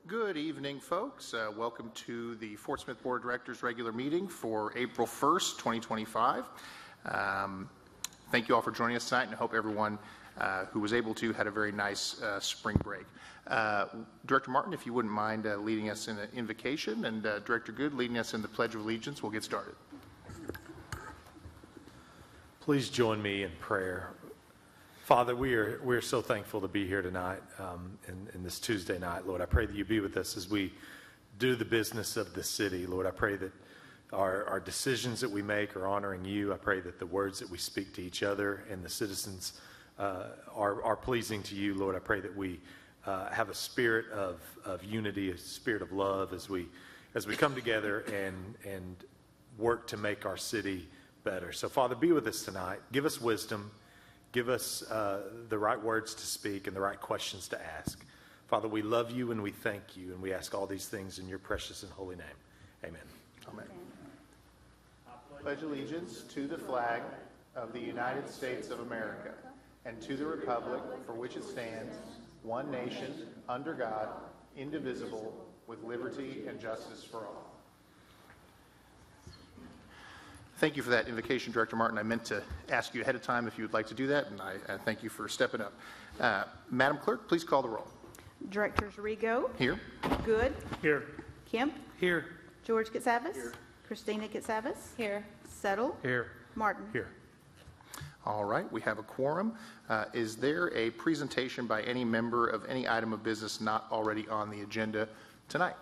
Good evening, folks. Welcome to the Fort Smith Board of Directors regular meeting for April 1st, 2025. Thank you all for joining us tonight, and I hope everyone who was able to had a very nice spring break. Director Martin, if you wouldn't mind leading us in an invocation, and Director Good leading us in the Pledge of Allegiance, we'll get started. Please join me in prayer. Father, we're so thankful to be here tonight in this Tuesday night. Lord, I pray that you be with us as we do the business of the city. Lord, I pray that our decisions that we make are honoring you. I pray that the words that we speak to each other and the citizens are pleasing to you. Lord, I pray that we have a spirit of unity, a spirit of love as we come together and work to make our city better. So, Father, be with us tonight. Give us wisdom. Give us the right words to speak and the right questions to ask. Father, we love you and we thank you, and we ask all these things in your precious and holy name. Amen. Amen. I pledge allegiance to the flag of the United States of America and to the republic for which it stands, one nation, under God, indivisible, with liberty and justice for all. Thank you for that invocation, Director Martin. I meant to ask you ahead of time if you would like to do that, and I thank you for stepping up. Madam Clerk, please call the roll. Directors Rigo. Here. Good. Here. Kemp. Here. George Katsavas. Here. Christina Katsavas. Here. Settle. Here. Martin. Here. All right, we have a quorum. Is there a presentation by any member of any item of business not already on the agenda tonight?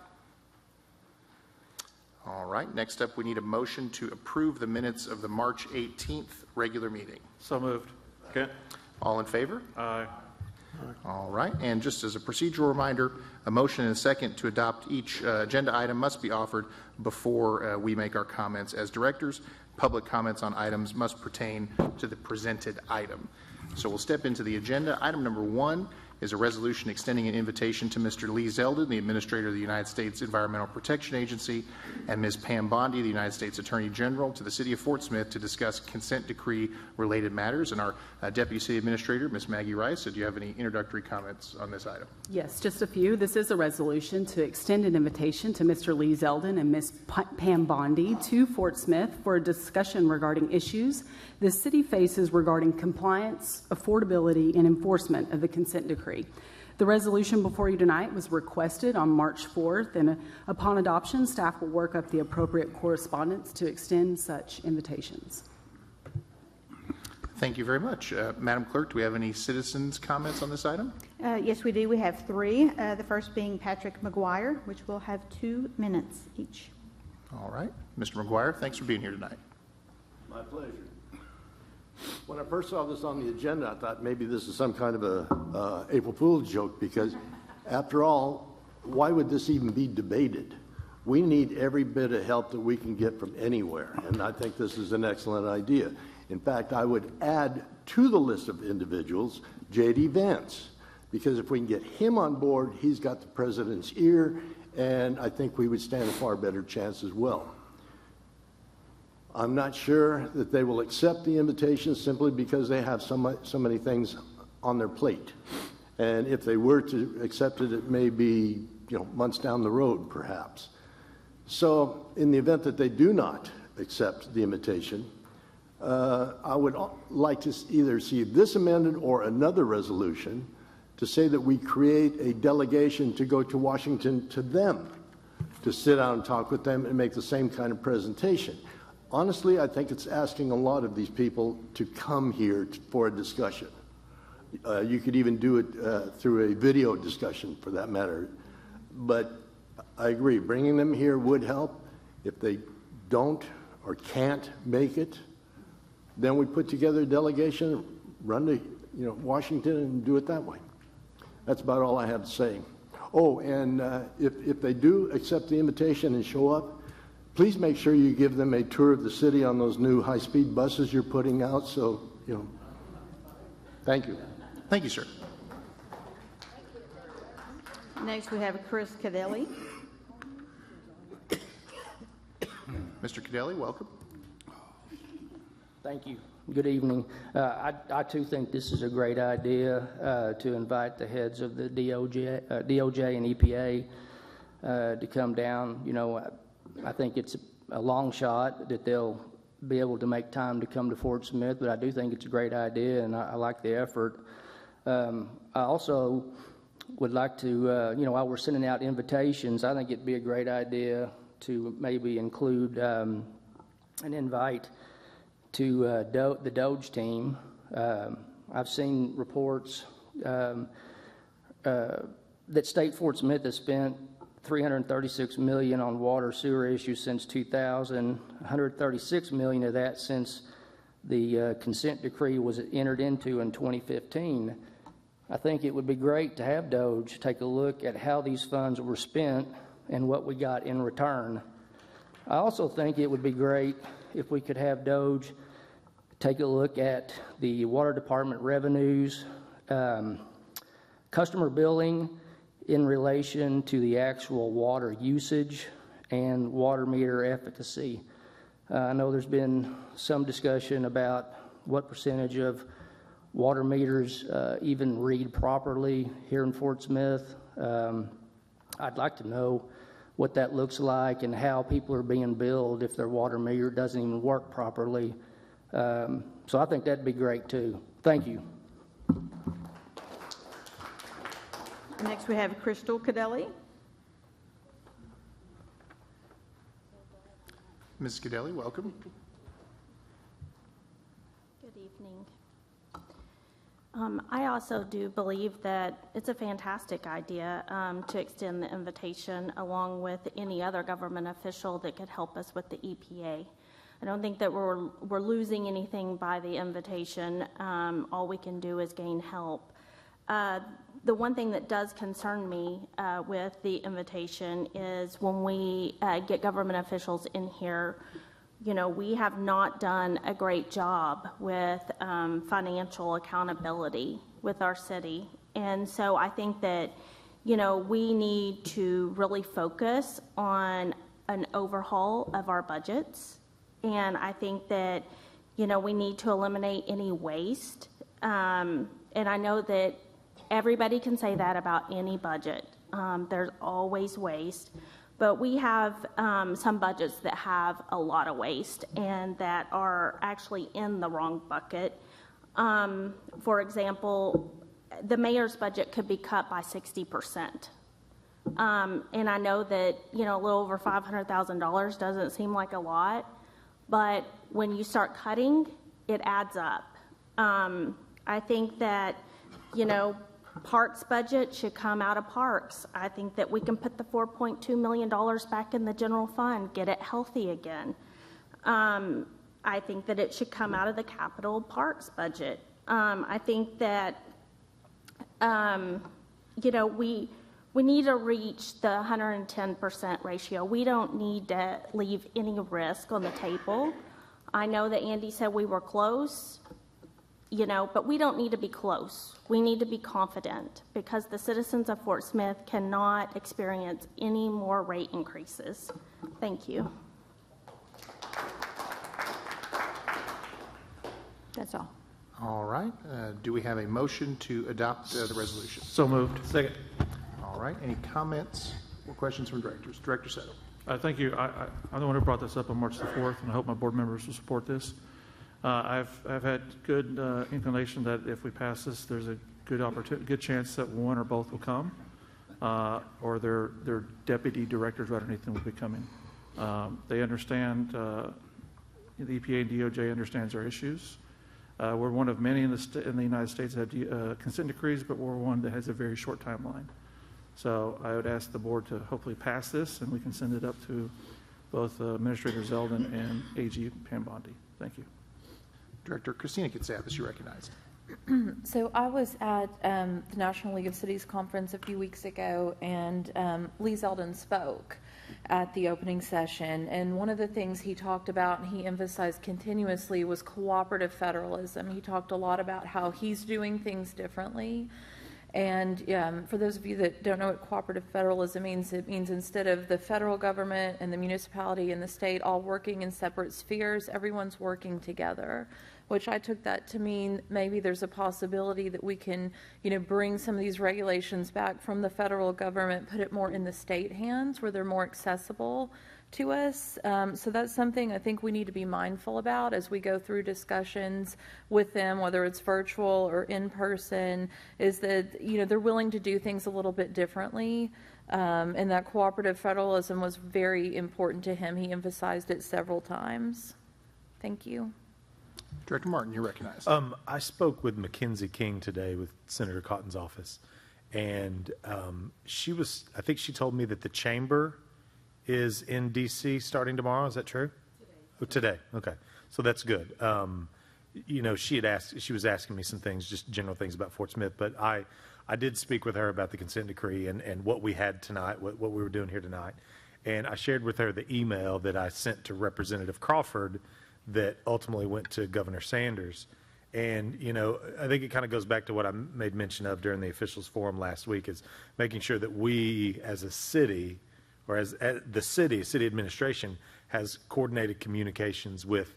All right, next up we need a motion to approve the minutes of the March 18th regular meeting. So moved. Okay. All in favor? Aye. All right, and just as a procedural reminder, a motion and a second to adopt each agenda item must be offered before we make our comments as directors. Public comments on items must pertain to the presented item. So we'll step into the agenda. Item number 1 is a resolution extending an invitation to Mr. Lee Zeldin, the Administrator of the United States Environmental Protection Agency, and Ms. Pam Bondi, the United States Attorney General, to the City of Fort Smith to discuss consent decree related matters. And our Deputy City Administrator, Ms. Maggie Rice, do you have any introductory comments on this item? Yes, just a few. This is a resolution to extend an invitation to Mr. Lee Zeldin and Ms. Pam Bondi to Fort Smith for a discussion regarding issues the city faces regarding compliance, affordability, and enforcement of the consent decree. The resolution before you tonight was requested on March 4th, and upon adoption, staff will work up the appropriate correspondence to extend such invitations. Thank you very much. Madam Clerk, do we have any citizens' comments on this item? Yes, we do. We have 3. The first being Patrick McGuire, which will have 2 minutes each. All right. Mr. McGuire, thanks for being here tonight. My pleasure. When I first saw this on the agenda, I thought maybe this is some kind of a April Fool's joke, because after all, why would this even be debated? We need every bit of help that we can get from anywhere, and I think this is an excellent idea. In fact, I would add to the list of individuals J.D. Vance, because if we can get him on board, he's got the president's ear, and I think we would stand a far better chance as well. I'm not sure that they will accept the invitation simply because they have so many things on their plate. And if they were to accept it, it may be months down the road, perhaps. So in the event that they do not accept the invitation, I would like to either see this amended or another resolution to say that we create a delegation to go to Washington to them, to sit down and talk with them and make the same kind of presentation. Honestly, I think it's asking a lot of these people to come here for a discussion. You could even do it through a video discussion, for that matter. But I agree, bringing them here would help. If they don't or can't make it, then we put together a delegation, run to Washington, and do it that way. That's about all I have to say. Oh, and if they do accept the invitation and show up, please make sure you give them a tour of the city on those new high-speed buses you're putting out. So, thank you. Thank you, sir. Next, we have Chris Cadelli. Mr. Cadelli, welcome. Thank you. Good evening. I too think this is a great idea to invite the heads of the DOJ and EPA to come down. You know, I think it's a long shot that they'll be able to make time to come to Fort Smith, but I do think it's a great idea, and I like the effort. I also would like to, you know, while we're sending out invitations, I think it'd be a great idea to maybe include an invite to the Doge team. I've seen reports that state Fort Smith has spent $336 million on water sewer issues since 2000, $136 million of that since the consent decree was entered into in 2015. I think it would be great to have Doge take a look at how these funds were spent and what we got in return. I also think it would be great if we could have Doge take a look at the water department revenues, customer billing in relation to the actual water usage and water meter efficacy. I know there's been some discussion about what percentage of water meters even read properly here in Fort Smith. I'd like to know what that looks like and how people are being billed if their water meter doesn't even work properly. So I think that'd be great too. Thank you. Next, we have Crystal Cadelli. Ms. Cadelli, welcome. Good evening. I also do believe that it's a fantastic idea to extend the invitation along with any other government official that could help us with the EPA. I don't think that we're losing anything by the invitation. All we can do is gain help. The one thing that does concern me with the invitation is when we get government officials in here, you know, we have not done a great job with financial accountability with our city. And so I think that, you know, we need to really focus on an overhaul of our budgets. And I think that, you know, we need to eliminate any waste. And I know that everybody can say that about any budget. There's always waste. But we have some budgets that have a lot of waste and that are actually in the wrong bucket. For example, the mayor's budget could be cut by 60%. And I know that, you know, a little over $500,000 doesn't seem like a lot, but when you start cutting, it adds up. I think that, you know, Parks budget should come out of Parks. I think that we can put the $4.2 million back in the general fund, get it healthy again. I think that it should come out of the capital Parks budget. I think that, you know, we need to reach the 110% ratio. We don't need to leave any risk on the table. I know that Andy said we were close. You know, but we don't need to be close. We need to be confident because the citizens of Fort Smith cannot experience any more rate increases. Thank you. That's all. All right. Do we have a motion to adopt the resolution? So moved. Second. All right. Any comments or questions from directors? Director Settle. Thank you. I'm the one who brought this up on March the 4th, and I hope my board members will support this. I've had good inclination that if we pass this, there's a good chance that one or both will come, or their deputy directors right underneath them will be coming. They understand, the EPA and DOJ understands our issues. We're one of many in the United States that have consent decrees, but we're one that has a very short timeline. So I would ask the board to hopefully pass this, and we can send it up to both Administrator Zeldin and AG Pam Bondi. Thank you. Director Christina Katsavis, you're recognized. So I was at the National League of Cities conference a few weeks ago, and Lee Zeldin spoke at the opening session. And one of the things he talked about and he emphasized continuously was cooperative federalism. He talked a lot about how he's doing things differently And for those of you that don't know what cooperative federalism means, it means instead of the federal government and the municipality and the state all working in separate spheres, everyone's working together, which I took that to mean maybe there's a possibility that we can, bring some of these regulations back from the federal government, put it more in the state hands where they're more accessible to us. So that's something I think we need to be mindful about as we go through discussions with them, whether it's virtual or in person, is that, they're willing to do things a little bit differently. And that cooperative federalism was very important to him. He emphasized it several times. Thank you. Director Martin, you're recognized. I spoke with Mackenzie King today with Senator Cotton's office, and I think she told me that the chamber is in D.C. starting tomorrow. Is that true? Today. Okay. So that's good. She was asking me some things, just general things about Fort Smith, but I did speak with her about the consent decree and what we had tonight, what we were doing here tonight. And I shared with her the email that I sent to Representative Crawford that ultimately went to Governor Sanders. And, I think it kind of goes back to what I made mention of during the officials forum last week, is making sure that we as a city, or as the city administration, has coordinated communications with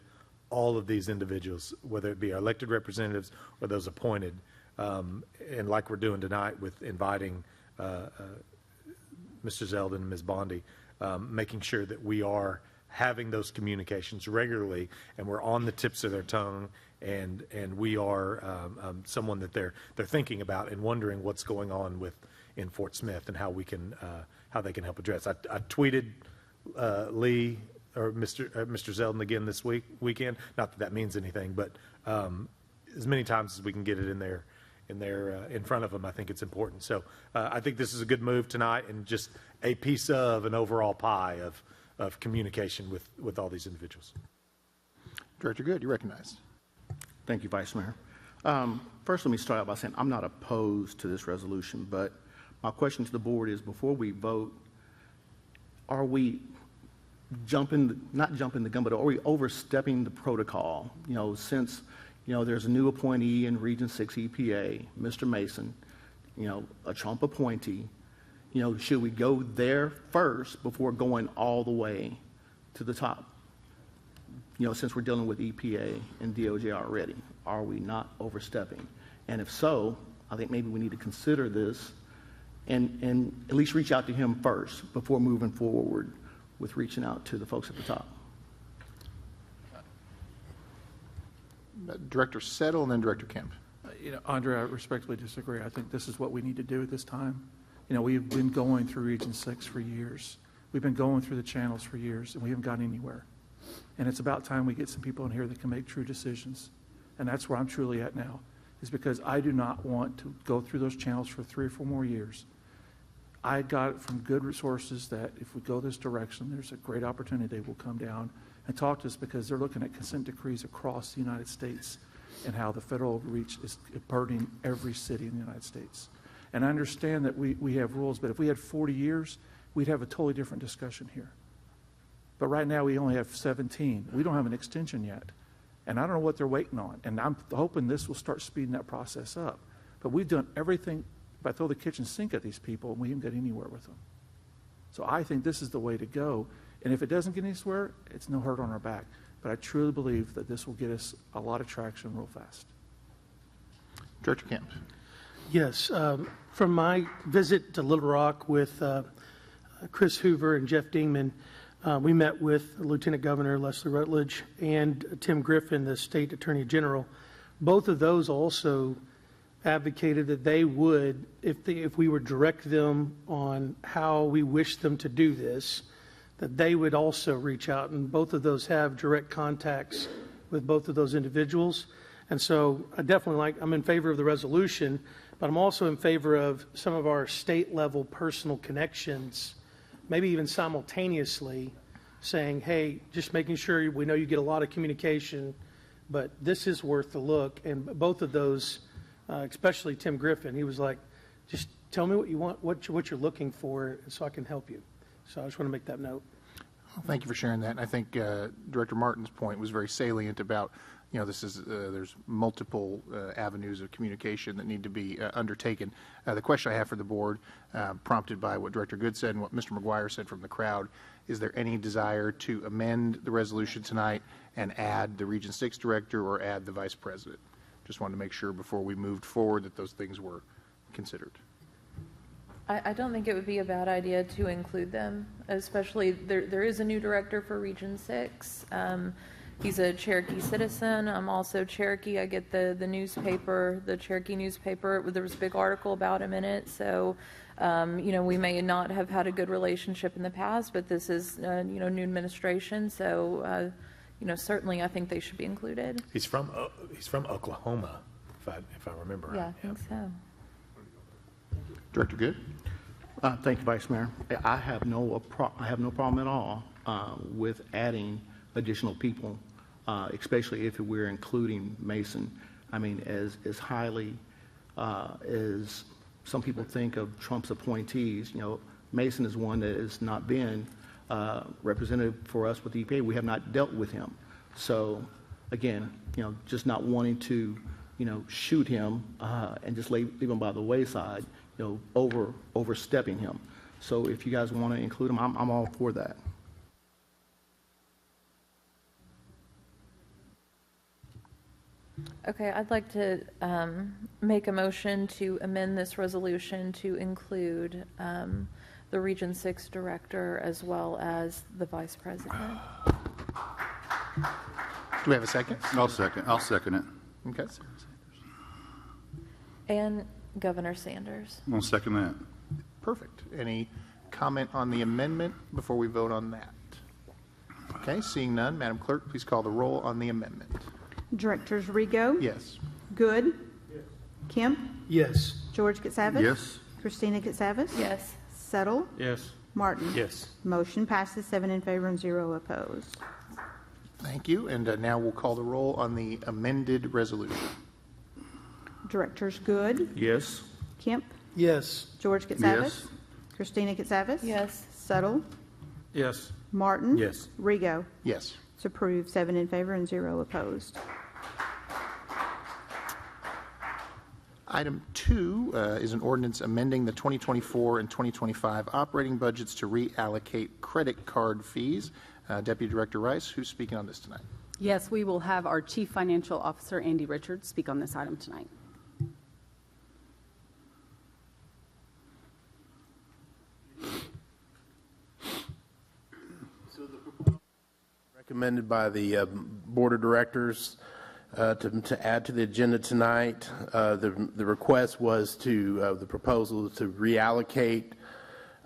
all of these individuals, whether it be our elected representatives or those appointed. And like we're doing tonight with inviting Mr. Zeldin and Ms. Bondi, making sure that we are having those communications regularly, and we're on the tips of their tongue, and we are someone that they're thinking about and wondering what's going on in Fort Smith and how we can how they can help address. I tweeted Lee or Mr. Zeldin again this weekend. Not that means anything, but as many times as we can get it in front of them, I think it's important. So I think this is a good move tonight, and just a piece of an overall pie of communication with all these individuals. Director Good, you're recognized. Thank you, Vice Mayor. First, let me start out by saying I'm not opposed to this resolution, but my question to the board is, before we vote, are we not jumping the gun, but are we overstepping the protocol? Since, there's a new appointee in Region 6 EPA, Mr. Mason, a Trump appointee, should we go there first before going all the way to the top? Since we're dealing with EPA and DOJ already, are we not overstepping? And if so, I think maybe we need to consider this and at least reach out to him first before moving forward with reaching out to the folks at the top. Director Settle and then Director Kemp. Andre, I respectfully disagree. I think this is what we need to do at this time. We've been going through Region 6 for years. We've been going through the channels for years, and we haven't gotten anywhere. And it's about time we get some people in here that can make true decisions. And that's where I'm truly at now, is because I do not want to go through those channels for 3 or 4 more years. I got it from good resources that if we go this direction, there's a great opportunity they will come down and talk to us, because they're looking at consent decrees across the United States and how the federal reach is burdening every city in the United States. And I understand that we have rules, but if we had 40 years, we'd have a totally different discussion here. But right now we only have 17. We don't have an extension yet. And I don't know what they're waiting on. And I'm hoping this will start speeding that process up. But we've done everything. If I throw the kitchen sink at these people, and we haven't got anywhere with them. So I think this is the way to go. And if it doesn't get anywhere, it's no hurt on our back. But I truly believe that this will get us a lot of traction real fast. Director Kemp. Yes. From my visit to Little Rock with Chris Hoover and Jeff Dingman, we met with Lieutenant Governor Leslie Rutledge and Tim Griffin, the State Attorney General. Both of those also advocated that they would, if we would direct them on how we wish them to do this, that they would also reach out. And both of those have direct contacts with both of those individuals. And so I definitely I'm in favor of the resolution, but I'm also in favor of some of our state level personal connections, maybe even simultaneously saying, hey, just making sure we know you get a lot of communication, but this is worth the look. And both of those, especially Tim Griffin, he was like, just tell me what you want, what you're looking for, so I can help you. So I just want to make that note. Well, thank you for sharing that. And I think Director Martin's point was very salient about, this is there's multiple avenues of communication that need to be undertaken. The question I have for the board, prompted by what Director Good said and what Mr. McGuire said from the crowd, is there any desire to amend the resolution tonight and add the Region 6 director or add the vice president? Just wanted to make sure before we moved forward that those things were considered. I don't think it would be a bad idea to include them, especially there is a new director for Region 6. He's a Cherokee citizen. I'm also Cherokee. I get the newspaper, the Cherokee newspaper. There was a big article about him in it. So, we may not have had a good relationship in the past, but this is, new administration. So, certainly I think they should be included. He's from Oklahoma, if I remember right. Yeah, I think so. Director Good? Thank you, Vice Mayor. I have no problem at all with adding additional people, especially if we're including Mason. I mean, as highly as some people think of Trump's appointees, Mason is one that has not been representative for us with the EPA. We have not dealt with him. So, again, just not wanting to, shoot him and just leave him by the wayside, overstepping him. So if you guys want to include him, I'm all for that. Okay, I'd like to make a motion to amend this resolution to include the Region 6 director as well as the vice president. Do we have a second? I'll second it. Okay. And Governor Sanders. I'll second that. Perfect. Any comment on the amendment before we vote on that? Okay, seeing none, Madam Clerk, please call the roll on the amendment. Directors Rigo? Yes. Good? Yes. Kemp? Yes. George Katsavas? Yes. Christina Katsavas? Yes. Settle? Yes. Martin? Yes. Motion passes 7 in favor and 0 opposed. Thank you. And now we'll call the roll on the amended resolution. Directors Good? Yes. Kemp? Yes. George Katsavas? Yes. Christina Katsavas? Yes. Settle? Yes. Martin? Yes. Rigo? Yes. It's approved, 7 in favor and 0 opposed. Item 2 is an ordinance amending the 2024 and 2025 operating budgets to reallocate credit card fees. Deputy Director Rice, who's speaking on this tonight? Yes, we will have our Chief Financial Officer, Andy Richards, speak on this item tonight. Recommended by the Board of Directors to add to the agenda tonight. The request was the proposal to reallocate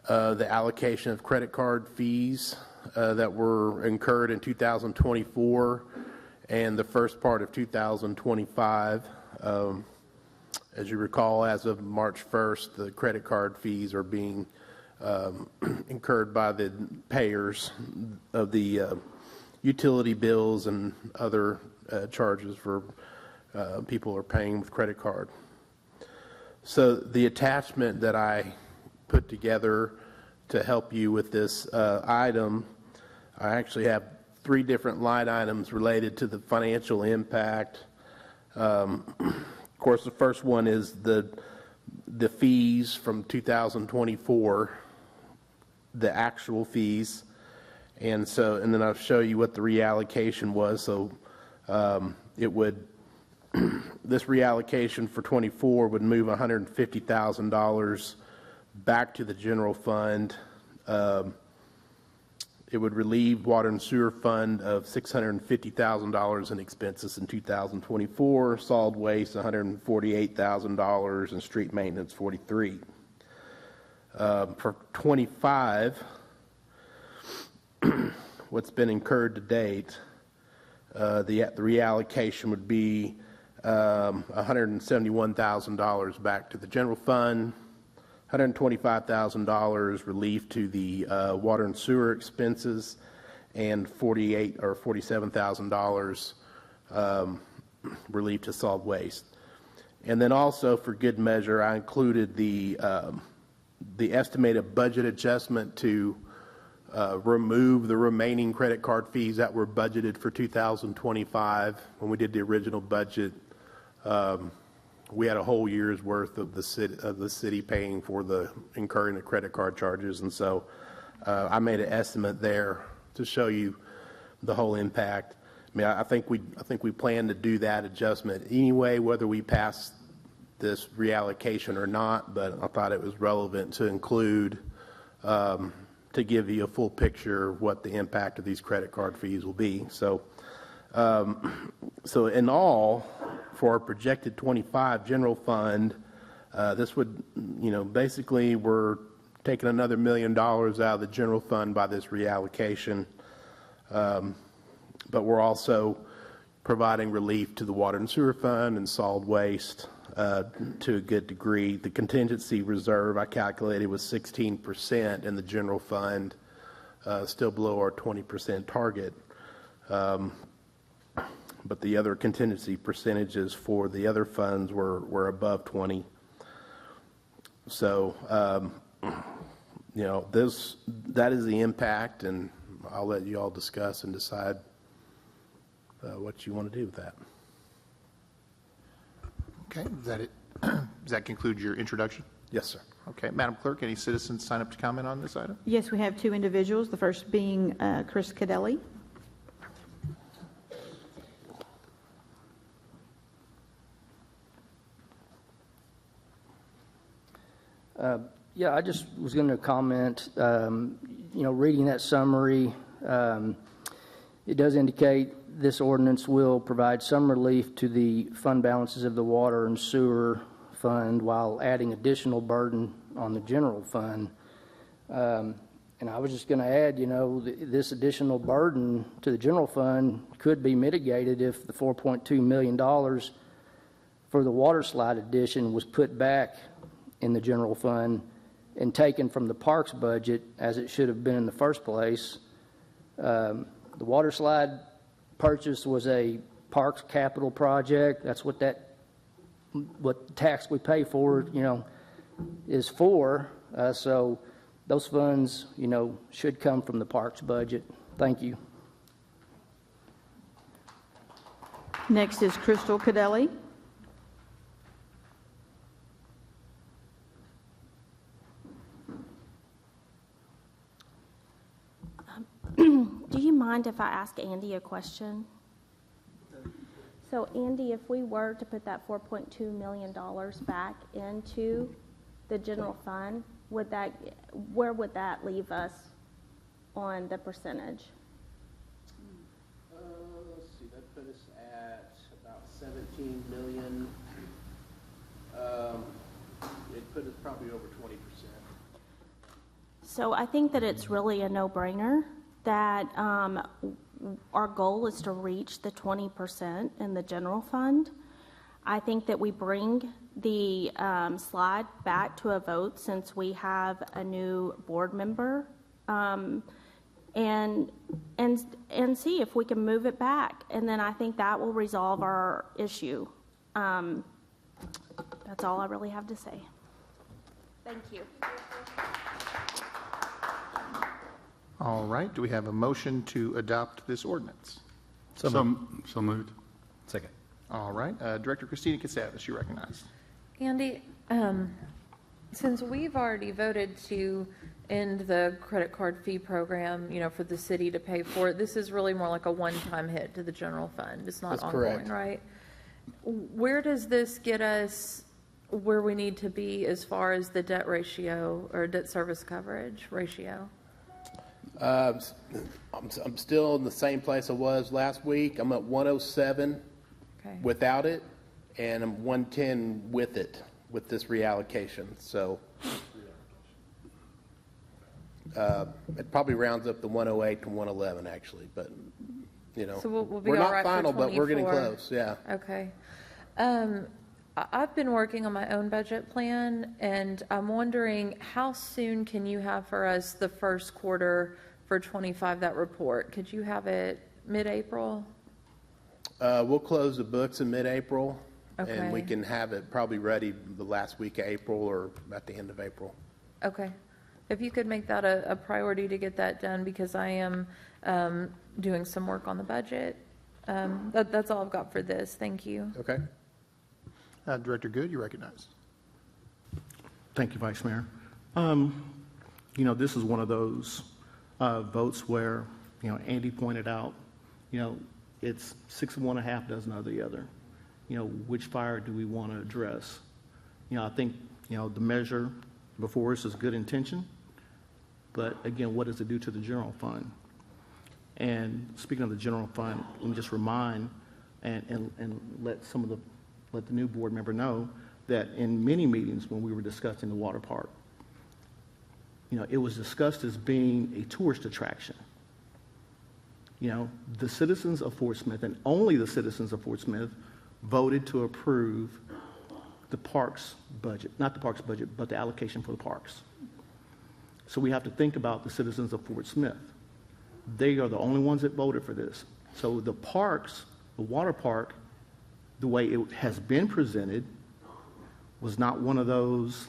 the allocation of credit card fees that were incurred in 2024 and the first part of 2025. As you recall, as of March 1st, the credit card fees are being incurred by the payers of the utility bills and other charges for people are paying with credit card. So the attachment that I put together to help you with this item, I actually have 3 different line items related to the financial impact. Of course, the first one is the fees from 2024, the actual fees. And then I'll show you what the reallocation was. So this reallocation for 24 would move $150,000 back to the general fund. It would relieve water and sewer fund of $650,000 in expenses in 2024, solid waste $148,000, and street maintenance $43,000. For 25, what's been incurred to date, the reallocation would be $171,000 back to the general fund, $125,000 relief to the water and sewer expenses, and $47,000 relief to solid waste. And then also, for good measure, I included the estimated budget adjustment to remove the remaining credit card fees that were budgeted for 2025. When we did the original budget, we had a whole year's worth of the city paying for the incurring the credit card charges, and so I made an estimate there to show you the whole impact. I mean, I think we plan to do that adjustment anyway, whether we pass this reallocation or not. But I thought it was relevant to include to give you a full picture of what the impact of these credit card fees will be. So in all, for our projected 25 general fund, this would, basically we're taking another $1 million out of the general fund by this reallocation. But we're also providing relief to the water and sewer fund and solid waste to a good degree. The contingency reserve I calculated was 16% in the general fund, still below our 20% target. But the other contingency percentages for the other funds were above 20. So, that is the impact, and I'll let you all discuss and decide what you want to do with that. Okay, is that it? Does that conclude your introduction? Yes, sir. Okay, Madam Clerk, any citizens sign up to comment on this item? Yes, we have two individuals, the first being Chris Cadelli. Yeah, I just was going to comment, reading that summary, it does indicate this ordinance will provide some relief to the fund balances of the water and sewer fund while adding additional burden on the general fund. And I was just going to add, this additional burden to the general fund could be mitigated if the $4.2 million for the water slide addition was put back in the general fund and taken from the parks budget as it should have been in the first place. The water slide purchase was a parks capital project. That's what what tax we pay for, is for. So those funds, should come from the parks budget. Thank you. Next is Crystal Cadelli. Do you mind if I ask Andy a question? So Andy, if we were to put that $4.2 million back into the general fund, where would that leave us on the percentage? Let's see, that put us at about 17 million. It put us probably over 20%. So I think that it's really a no-brainer that our goal is to reach the 20% in the general fund. I think that we bring the slide back to a vote since we have a new board member, and see if we can move it back, and then I think that will resolve our issue. That's all I really have to say. Thank you. All right, do we have a motion to adopt this ordinance? So moved. Second. All right, Director Christina Casavas, you recognize. Andy, since we've already voted to end the credit card fee program, for the city to pay for it, this is really more like a one-time hit to the general fund. It's not That's ongoing, correct. right? Where does this get us where we need to be as far as the debt ratio or debt service coverage ratio? I'm still in the same place I was last week. I'm at 107 Okay. without it, and I'm 110 with it, with this reallocation. So it probably rounds up to 108 to 111, actually. But, So we'll be we're all not right for final, but we're getting 24. close, yeah. Okay. I've been working on my own budget plan, and I'm wondering how soon can you have for us the first quarter for 25, that report? Could you have it mid-April? We'll close the books in mid-April, and we Okay. can have it probably ready the last week of April or at the end of April. Okay. If you could make that a priority to get that done, because I am doing some work on the budget. That's all I've got for this. Thank you. Okay. Director Good, you recognize. Thank you, Vice Mayor. This is one of those votes where, Andy pointed out, it's 6 of one, a half dozen of the other. Which fire do we want to address? I think, the measure before us is good intention, but again, what does it do to the general fund? And speaking of the general fund, let me just remind and let the new board member know that in many meetings when we were discussing the water park, it was discussed as being a tourist attraction. The citizens of Fort Smith, and only the citizens of Fort Smith, voted to approve the parks budget, not the parks budget, but the allocation for the parks. So we have to think about the citizens of Fort Smith. They are the only ones that voted for this. So the parks, the water park, the way it has been presented was not one of those,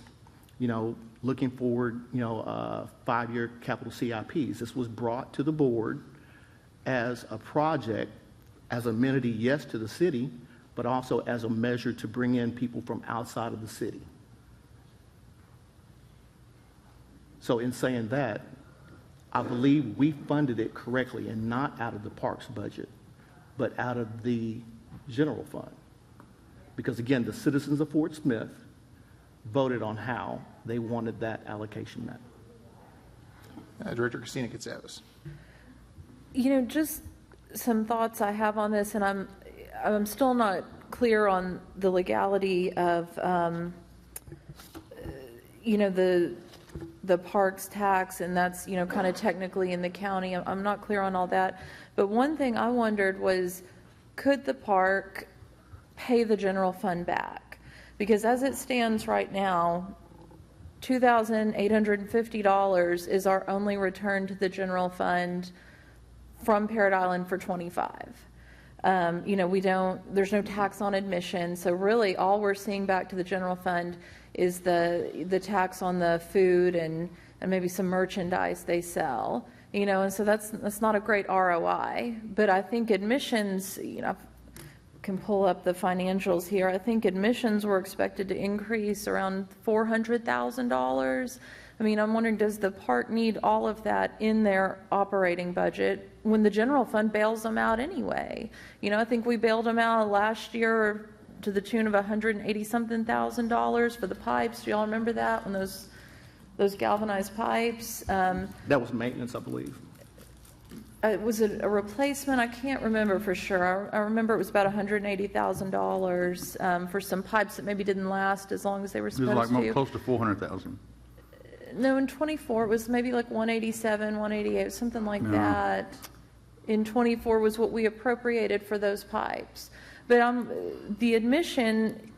looking forward, 5-year capital CIPs. This was brought to the board as a project, as amenity, yes, to the city, but also as a measure to bring in people from outside of the city. So in saying that, I believe we funded it correctly and not out of the parks budget, but out of the general fund. Because again, the citizens of Fort Smith voted on how they wanted that allocation met. Director Christina Katsavis. Just some thoughts I have on this, and I'm still not clear on the legality of, the parks tax, and that's, kind of technically in the county. I'm not clear on all that. But one thing I wondered was, could the park pay the general fund back? Because as it stands right now, $2,850 is our only return to the general fund from Parrot Island for 25. There's no tax on admission, so really all we're seeing back to the general fund is the tax on the food and maybe some merchandise they sell, and so that's not a great ROI. But I think admissions, I can pull up the financials here. I think admissions were expected to increase around $400,000. I'm wondering, does the park need all of that in their operating budget when the general fund bails them out anyway? I think we bailed them out last year to the tune of $180-something-thousand for the pipes. Do y'all remember that, when those galvanized pipes? That was maintenance, I believe. Was it a replacement? I can't remember for sure. I remember it was about $180,000 for some pipes that maybe didn't last as long as they were supposed to. It was like close to $400,000. No, in 24 it was maybe like 187, 188, something like that. In 24 was what we appropriated for those pipes. But the admission,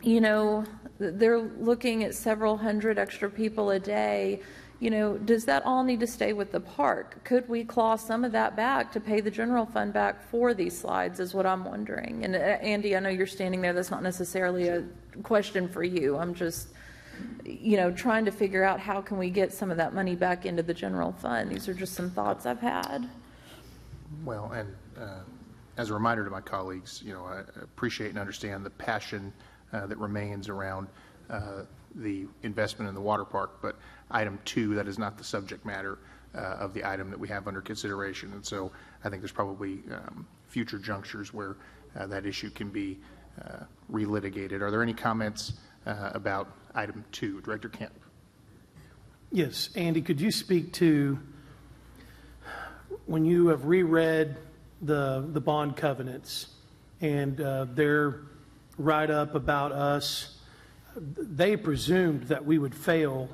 they're looking at several hundred extra people a day. Does that all need to stay with the park? Could we claw some of that back to pay the general fund back for these slides, is what I'm wondering. And Andy, I know you're standing there. That's not necessarily a question for you. I'm just, trying to figure out how can we get some of that money back into the general fund. These are just some thoughts I've had. Well, and as a reminder to my colleagues, I appreciate and understand the passion that remains around the investment in the water park, but item 2, that is not the subject matter of the item that we have under consideration. And so I think there's probably future junctures where that issue can be relitigated. Are there any comments about item 2? Director Kemp. Yes, Andy, could you speak to, when you have reread the bond covenants and their write-up about us, they presumed that we would fail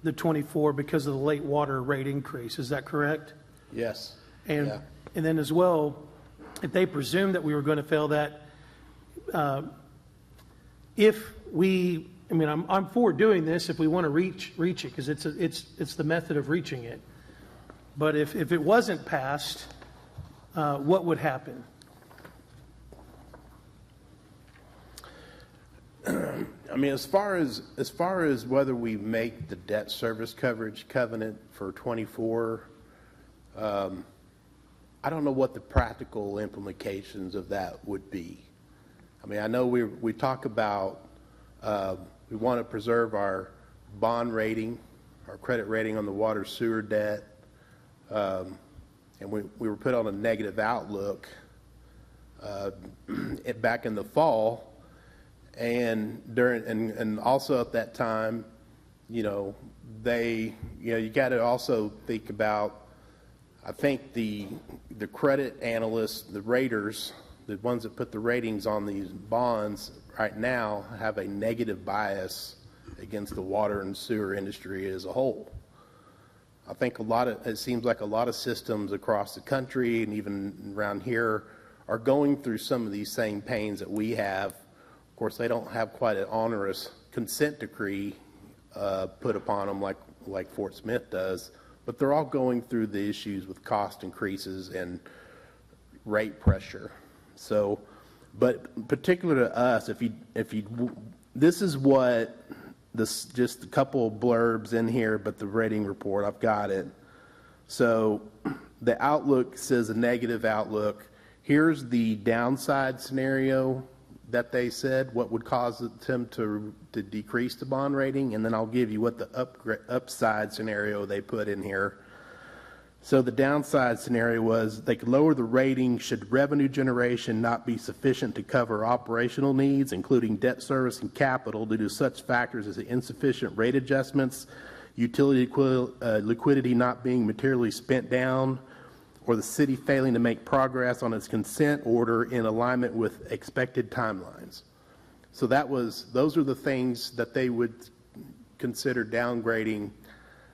the 24 because of the late water rate increase. Is that correct? Yes. And then as well, if they presumed that we were going to fail that, I'm for doing this if we want to reach it, because it's the method of reaching it. But if it wasn't passed, what would happen? mean, as far as whether we make the debt service coverage covenant for 24, I don't know what the practical implications of that would be. I mean, I know we talk about we want to preserve our bond rating, our credit rating on the water sewer debt, and we were put on a negative outlook back in the fall. And and also at that time, you got to also think about, I think the credit analysts, the raters, the ones that put the ratings on these bonds right now have a negative bias against the water and sewer industry as a whole. I think it seems like a lot of systems across the country and even around here are going through some of these same pains that we have. Of course, they don't have quite an onerous consent decree put upon them like Fort Smith does, but they're all going through the issues with cost increases and rate pressure. So, but particular to us, this is what just a couple of blurbs in here, but the rating report, I've got it. So the outlook says a negative outlook. Here's the downside scenario that they said, what would cause them to decrease the bond rating, and then I'll give you what the upside scenario they put in here. So the downside scenario was they could lower the rating should revenue generation not be sufficient to cover operational needs, including debt service and capital, due to such factors as the insufficient rate adjustments, utility liquidity not being materially spent down, or the city failing to make progress on its consent order in alignment with expected timelines. So those are the things that they would consider downgrading.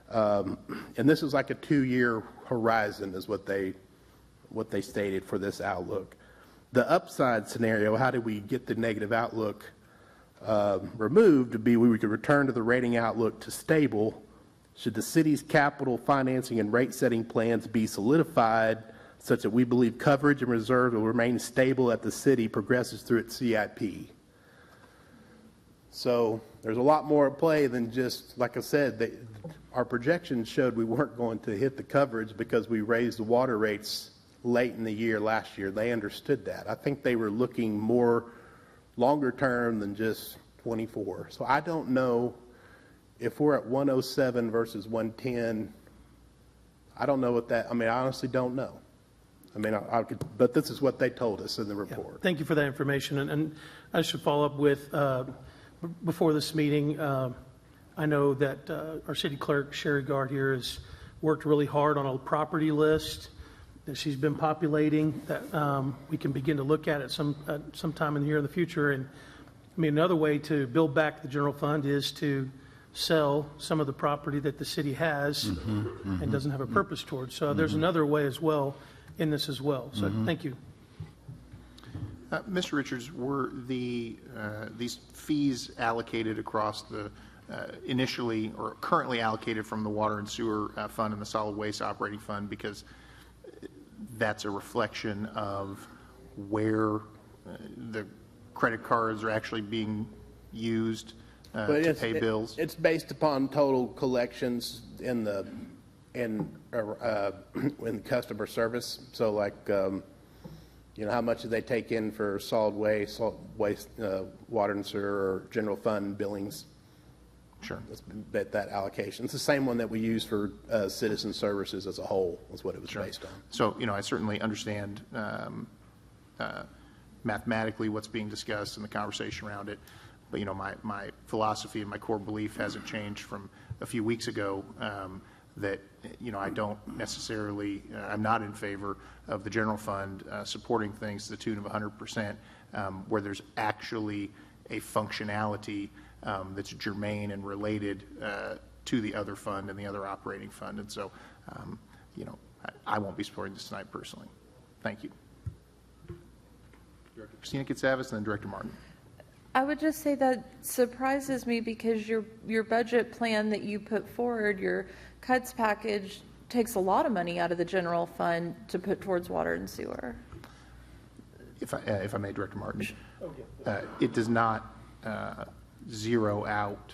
And this is like a 2-year horizon is what they stated for this outlook. The upside scenario, how do we get the negative outlook removed, would be we could return to the rating outlook to stable should the city's capital financing and rate setting plans be solidified such that we believe coverage and reserve will remain stable as the city progresses through its CIP. So there's a lot more at play than just, like I said, our projections showed we weren't going to hit the coverage because we raised the water rates late in the year last year. They understood that. I think they were looking more longer term than just 24. So I don't know if we're at 107 versus 110. I don't know what that, I honestly don't know. But this is what they told us in the report. Yeah, thank you for that information. And I should follow up with, before this meeting, I know that our city clerk, Sherry Gard here, has worked really hard on a property list that she's been populating that we can begin to look at sometime in the future. And another way to build back the general fund is to sell some of the property that the city has and doesn't have a purpose towards. So there's another way as well in this as well. So thank you. Mr. Richards, were these fees allocated across the initially or currently allocated from the water and sewer fund and the solid waste operating fund, because that's a reflection of where the credit cards are actually being used to pay bills? It's based upon total collections in customer service. So like, how much do they take in for solid waste, water and sewer, or general fund billings? Sure. That's that allocation. It's the same one that we use for citizen services as a whole, is what it was based on. So, I certainly understand mathematically what's being discussed and the conversation around it. But, my philosophy and my core belief hasn't changed from a few weeks ago, that, I don't necessarily, I'm not in favor of the general fund supporting things to the tune of 100%, where there's actually a functionality that's germane and related to the other fund and the other operating fund. And so, I won't be supporting this tonight personally. Thank you. Director Christina Katsavas and then Director Martin. I would just say that surprises me because your budget plan that you put forward, your cuts package, takes a lot of money out of the general fund to put towards water and sewer. If I may, Director Martin, it does not zero out.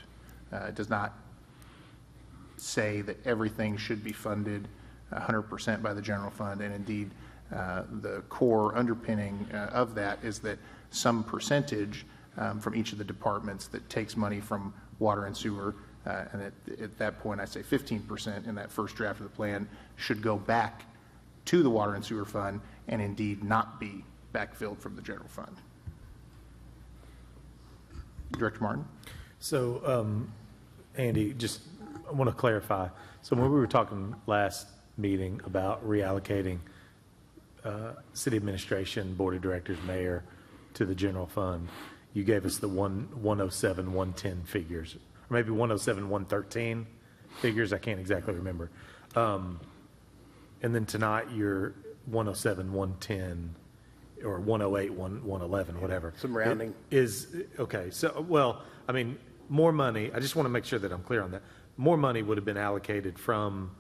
It does not say that everything should be funded 100% by the general fund, and indeed, the core underpinning of that is that some percentage from each of the departments that takes money from water and sewer, and at that point I say 15% in that first draft of the plan, should go back to the water and sewer fund and indeed not be backfilled from the general fund. Director Martin? So, Andy, just I want to clarify. So when we were talking last meeting about reallocating city administration, board of directors, mayor to the general fund, you gave us the 107, 110 figures, or maybe 107, 113 figures. I can't exactly remember. And then tonight you're 107, 110, or 108, 111, whatever. Some rounding. Okay. So, well, I mean, more money. I just want to make sure that I'm clear on that. More money would have been allocated from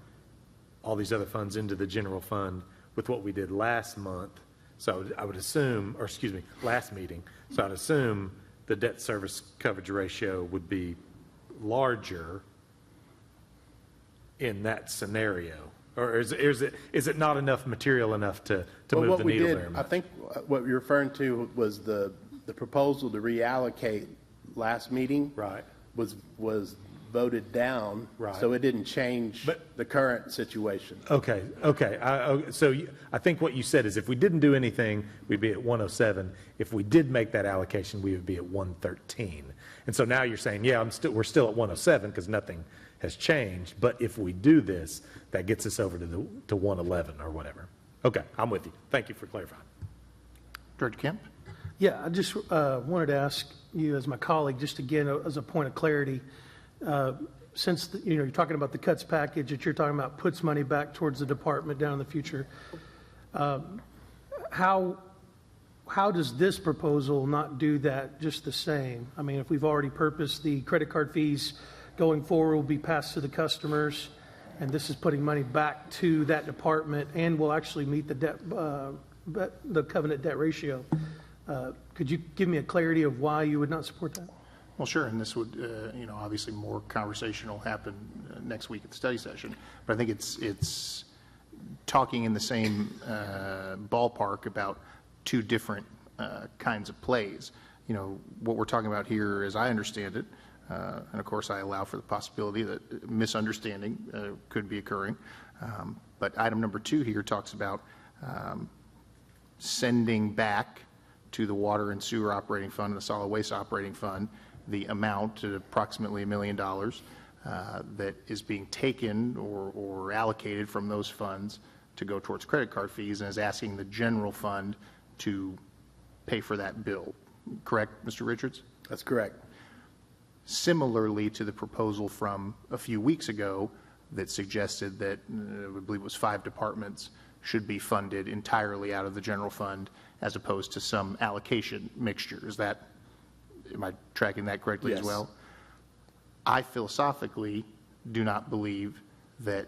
all these other funds into the general fund with what we did last month. So I would assume, or excuse me, last meeting. So I'd assume the debt service coverage ratio would be larger in that scenario. Or is it not enough material enough to move the needle very much? I think what you're referring to was the proposal to reallocate last meeting. Right. Was voted down. Right. So it didn't change the current situation. Okay. So I think what you said is if we didn't do anything, we'd be at 107. If we did make that allocation, we would be at 113. And so now you're saying, yeah, we're still at 107 because nothing has changed. But if we do this, that gets us over to 111 or whatever. Okay, I'm with you. Thank you for clarifying. Director Kemp? Yeah, I just wanted to ask you as my colleague, just again, as a point of clarity, since you're talking about the cuts package that you're talking about puts money back towards the department down in the future, how does this proposal not do that just the same? I mean, if we've already purposed the credit card fees going forward will be passed to the customers, and this is putting money back to that department and will actually meet the debt, the covenant debt ratio. Could you give me a clarity of why you would not support that? Well, sure, and this would, obviously more conversation will happen next week at the study session. But I think it's talking in the same ballpark about two different kinds of plays. You know, what we're talking about here, as I understand it, and of course I allow for the possibility that misunderstanding could be occurring. But item number 2 here talks about sending back to the water and sewer operating fund and the solid waste operating fund the amount, approximately $1 million, that is being taken or allocated from those funds to go towards credit card fees, and is asking the general fund to pay for that bill. Correct, Mr. Richards? That's correct. Similarly to the proposal from a few weeks ago that suggested that, I believe it was 5 departments, should be funded entirely out of the general fund as opposed to some allocation mixture. Am I tracking that correctly as well? I philosophically do not believe that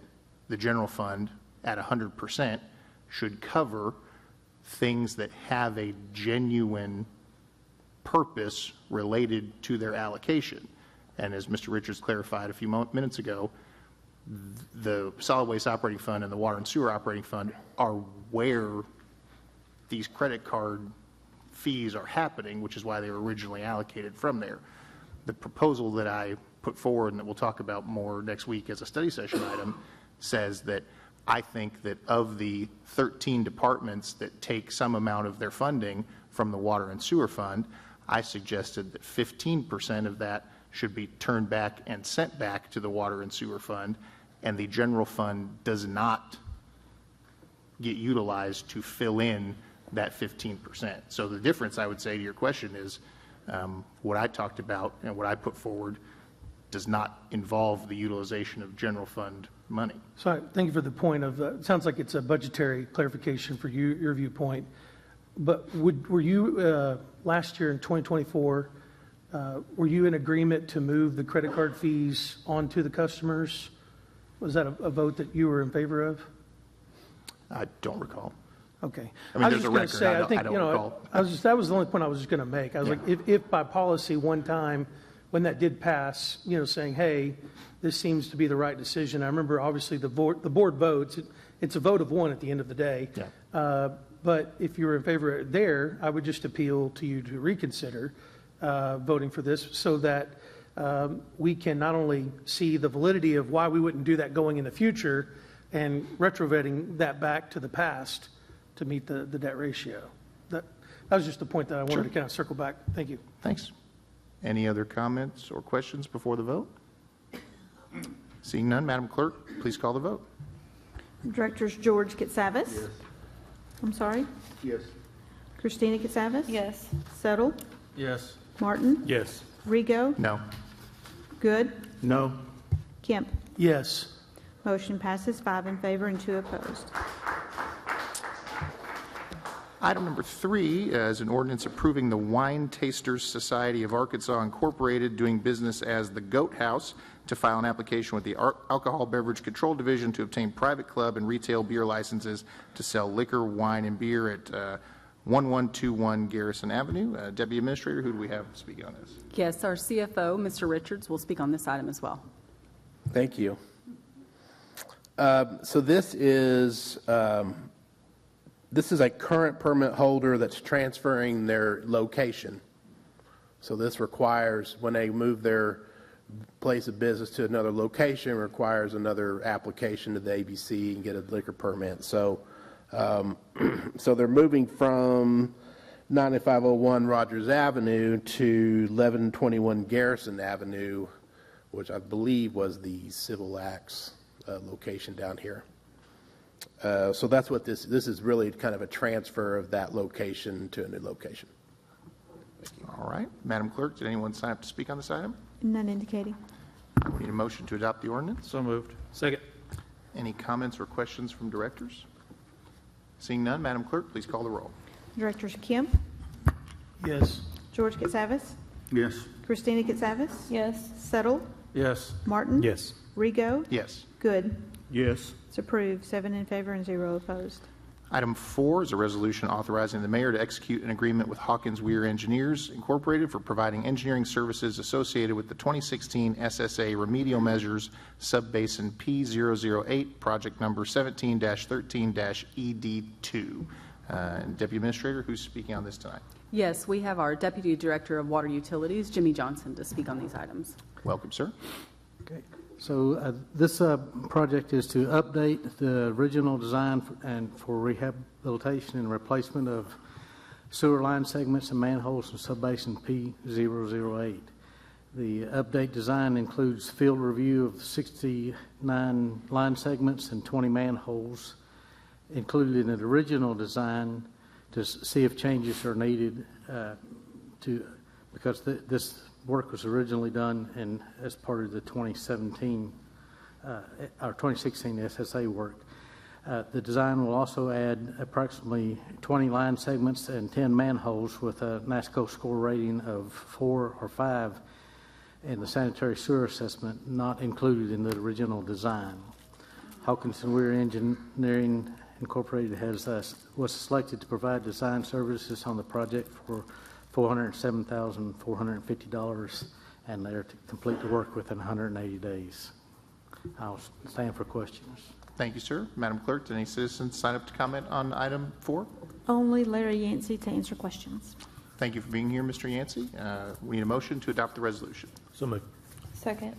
the general fund at 100% should cover things that have a genuine purpose related to their allocation. And as Mr. Richards clarified a few minutes ago, the solid waste operating fund and the water and sewer operating fund are where these credit card fees are happening, which is why they were originally allocated from there. The proposal that I put forward and that we'll talk about more next week as a study session item says that I think that of the 13 departments that take some amount of their funding from the water and sewer fund, I suggested that 15% of that should be turned back and sent back to the water and sewer fund, and the general fund does not get utilized to fill in that 15%. So the difference, I would say, to your question is what I talked about and what I put forward does not involve the utilization of general fund money. So thank you for the point of, it sounds like it's a budgetary clarification for you, your viewpoint. But were you, last year in 2024, were you in agreement to move the credit card fees onto the customers? Was that a vote that you were in favor of? I don't recall. Okay. I mean, was there's a just gonna record. say, I think, I don't recall. that was the only point I was just going to make. I was like, if by policy one time when that did pass, saying, hey, this seems to be the right decision. I remember, obviously, the board votes. It's a vote of one at the end of the day. Yeah. But if you were in favor there, I would just appeal to you to reconsider voting for this so that we can not only see the validity of why we wouldn't do that going in the future and retrovetting that back to the past to meet the debt ratio. That was just the point that I wanted to kind of circle back. Thank you. Thanks. Any other comments or questions before the vote? Seeing none, Madam Clerk, please call the vote. Directors George Katsavas. Yes. I'm sorry. Yes. Christina Katsavas. Yes. Settle. Yes. Martin. Yes. Rigo. No. Good. No. Kemp. Yes. Motion passes 5 in favor and 2 opposed. Item number 3 is an ordinance approving the Wine Tasters Society of Arkansas Incorporated doing business as the Goat House to file an application with the Alcohol Beverage Control Division to obtain private club and retail beer licenses to sell liquor, wine, and beer at 1121 Garrison Avenue. Deputy Administrator, who do we have speaking on this? Yes, our CFO, Mr. Richards, will speak on this item as well. Thank you. So this is a current permit holder that's transferring their location. So this requires, when they move their place of business to another location, requires another application to the ABC and get a liquor permit. So, so they're moving from 9501 Rogers Avenue to 1121 Garrison Avenue, which I believe was the Civil Acts location down here. So that's what this is really kind of a transfer of that location to a new location. All right. Madam Clerk, did anyone sign up to speak on this item? None indicating. We need a motion to adopt the ordinance. So moved. Second. Any comments or questions from directors? Seeing none, Madam Clerk, please call the roll. Directors Kemp. Yes. George Katsavas. Yes. Christina Katsavas. Yes. Settle. Yes. Martin. Yes. Rigo. Yes. Good. Yes. It's approved, 7 in favor and 0 opposed. Item 4 is a resolution authorizing the mayor to execute an agreement with Hawkins-Weir Engineers, Incorporated, for providing engineering services associated with the 2016 SSA Remedial Measures Sub-Basin P008, project number 17-13-ED2. Deputy Administrator, who's speaking on this tonight? Yes, we have our Deputy Director of Water Utilities, Jimmy Johnson, to speak on these items. Welcome, sir. Okay. So this project is to update the original design for rehabilitation and replacement of sewer line segments and manholes in Sub-Basin P008. The update design includes field review of 69 line segments and 20 manholes, included in the original design, to see if changes are needed because this work was originally done as part of the 2016 SSA work. The design will also add approximately 20 line segments and 10 manholes with a NASCO score rating of 4 or 5, and the sanitary sewer assessment not included in the original design. Hawkins-Weir Engineering Incorporated was selected to provide design services on the project for $407,450, and they're to complete the work within 180 days. I'll stand for questions. Thank you, sir. Madam Clerk, did any citizens sign up to comment on item 4? Only Larry Yancey to answer questions. Thank you for being here, Mr. Yancey. We need a motion to adopt the resolution. So moved. Second.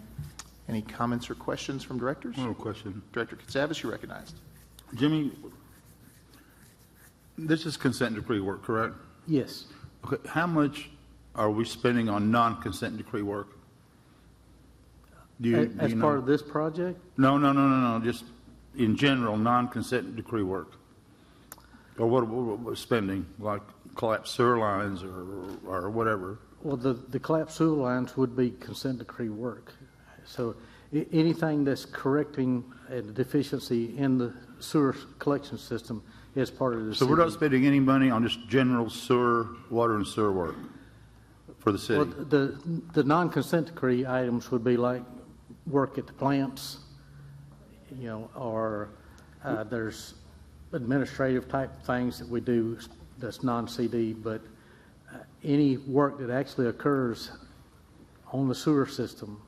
Any comments or questions from directors? No question. Director Katsavas, you're recognized. Jimmy, this is consent decree work, correct? Yes. Okay, how much are we spending on non-consent decree work? Do you As know? part of this project? No, just in general, non-consent decree work. Or what we're spending, like collapsed sewer lines or whatever. Well, the collapsed sewer lines would be consent decree work. So anything that's correcting a deficiency in the sewer collection system is part of the So city. we're not spending any money on just general sewer, water and sewer work for the city? Well, the non-consent decree items would be like work at the plants, or there's administrative type things that we do that's non-CD, but any work that actually occurs on the sewer system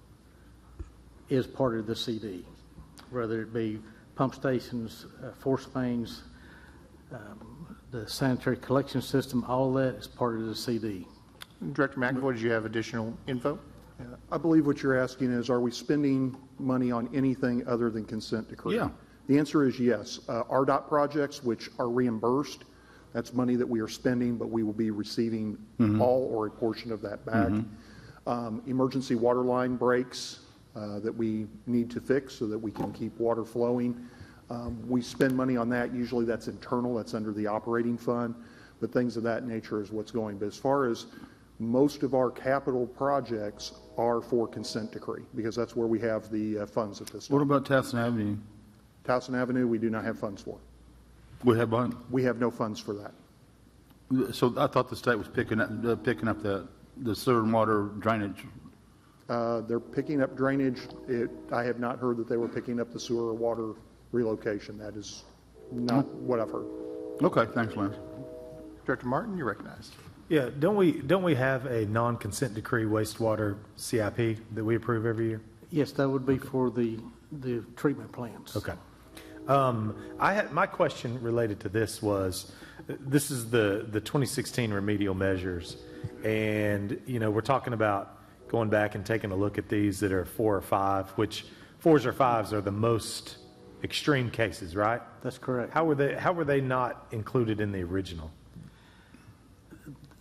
is part of the CD, whether it be pump stations, force mains, the sanitary collection system, all that is part of the CD. Director McAvoy, did you have additional info? I believe what you're asking is, are we spending money on anything other than consent decree? Yeah. The answer is yes. RDOT projects, which are reimbursed, that's money that we are spending, but we will be receiving all or a portion of that back. Emergency water line breaks that we need to fix so that we can keep water flowing. We spend money on that. Usually that's internal, that's under the operating fund, but things of that nature is what's going. But as far as most of our capital projects are for consent decree, because that's where we have the funds at this time. What about Towson Avenue? Towson Avenue, we do not have funds for. We have one? We have no funds for that. So I thought the state was picking up the sewer and water drainage. They're picking up drainage. I have not heard that they were picking up the sewer or water relocation. That is not what I've heard. Okay, thanks, Lance. Director Martin, you're recognized. Yeah, don't we have a non-consent decree wastewater CIP that we approve every year? Yes, that would be for the treatment plants. Okay. My question related to this was, this is the 2016 remedial measures, and we're talking about going back and taking a look at these that are 4 or 5, which 4s or 5s are the most extreme cases, right? That's correct. How were they not included in the original?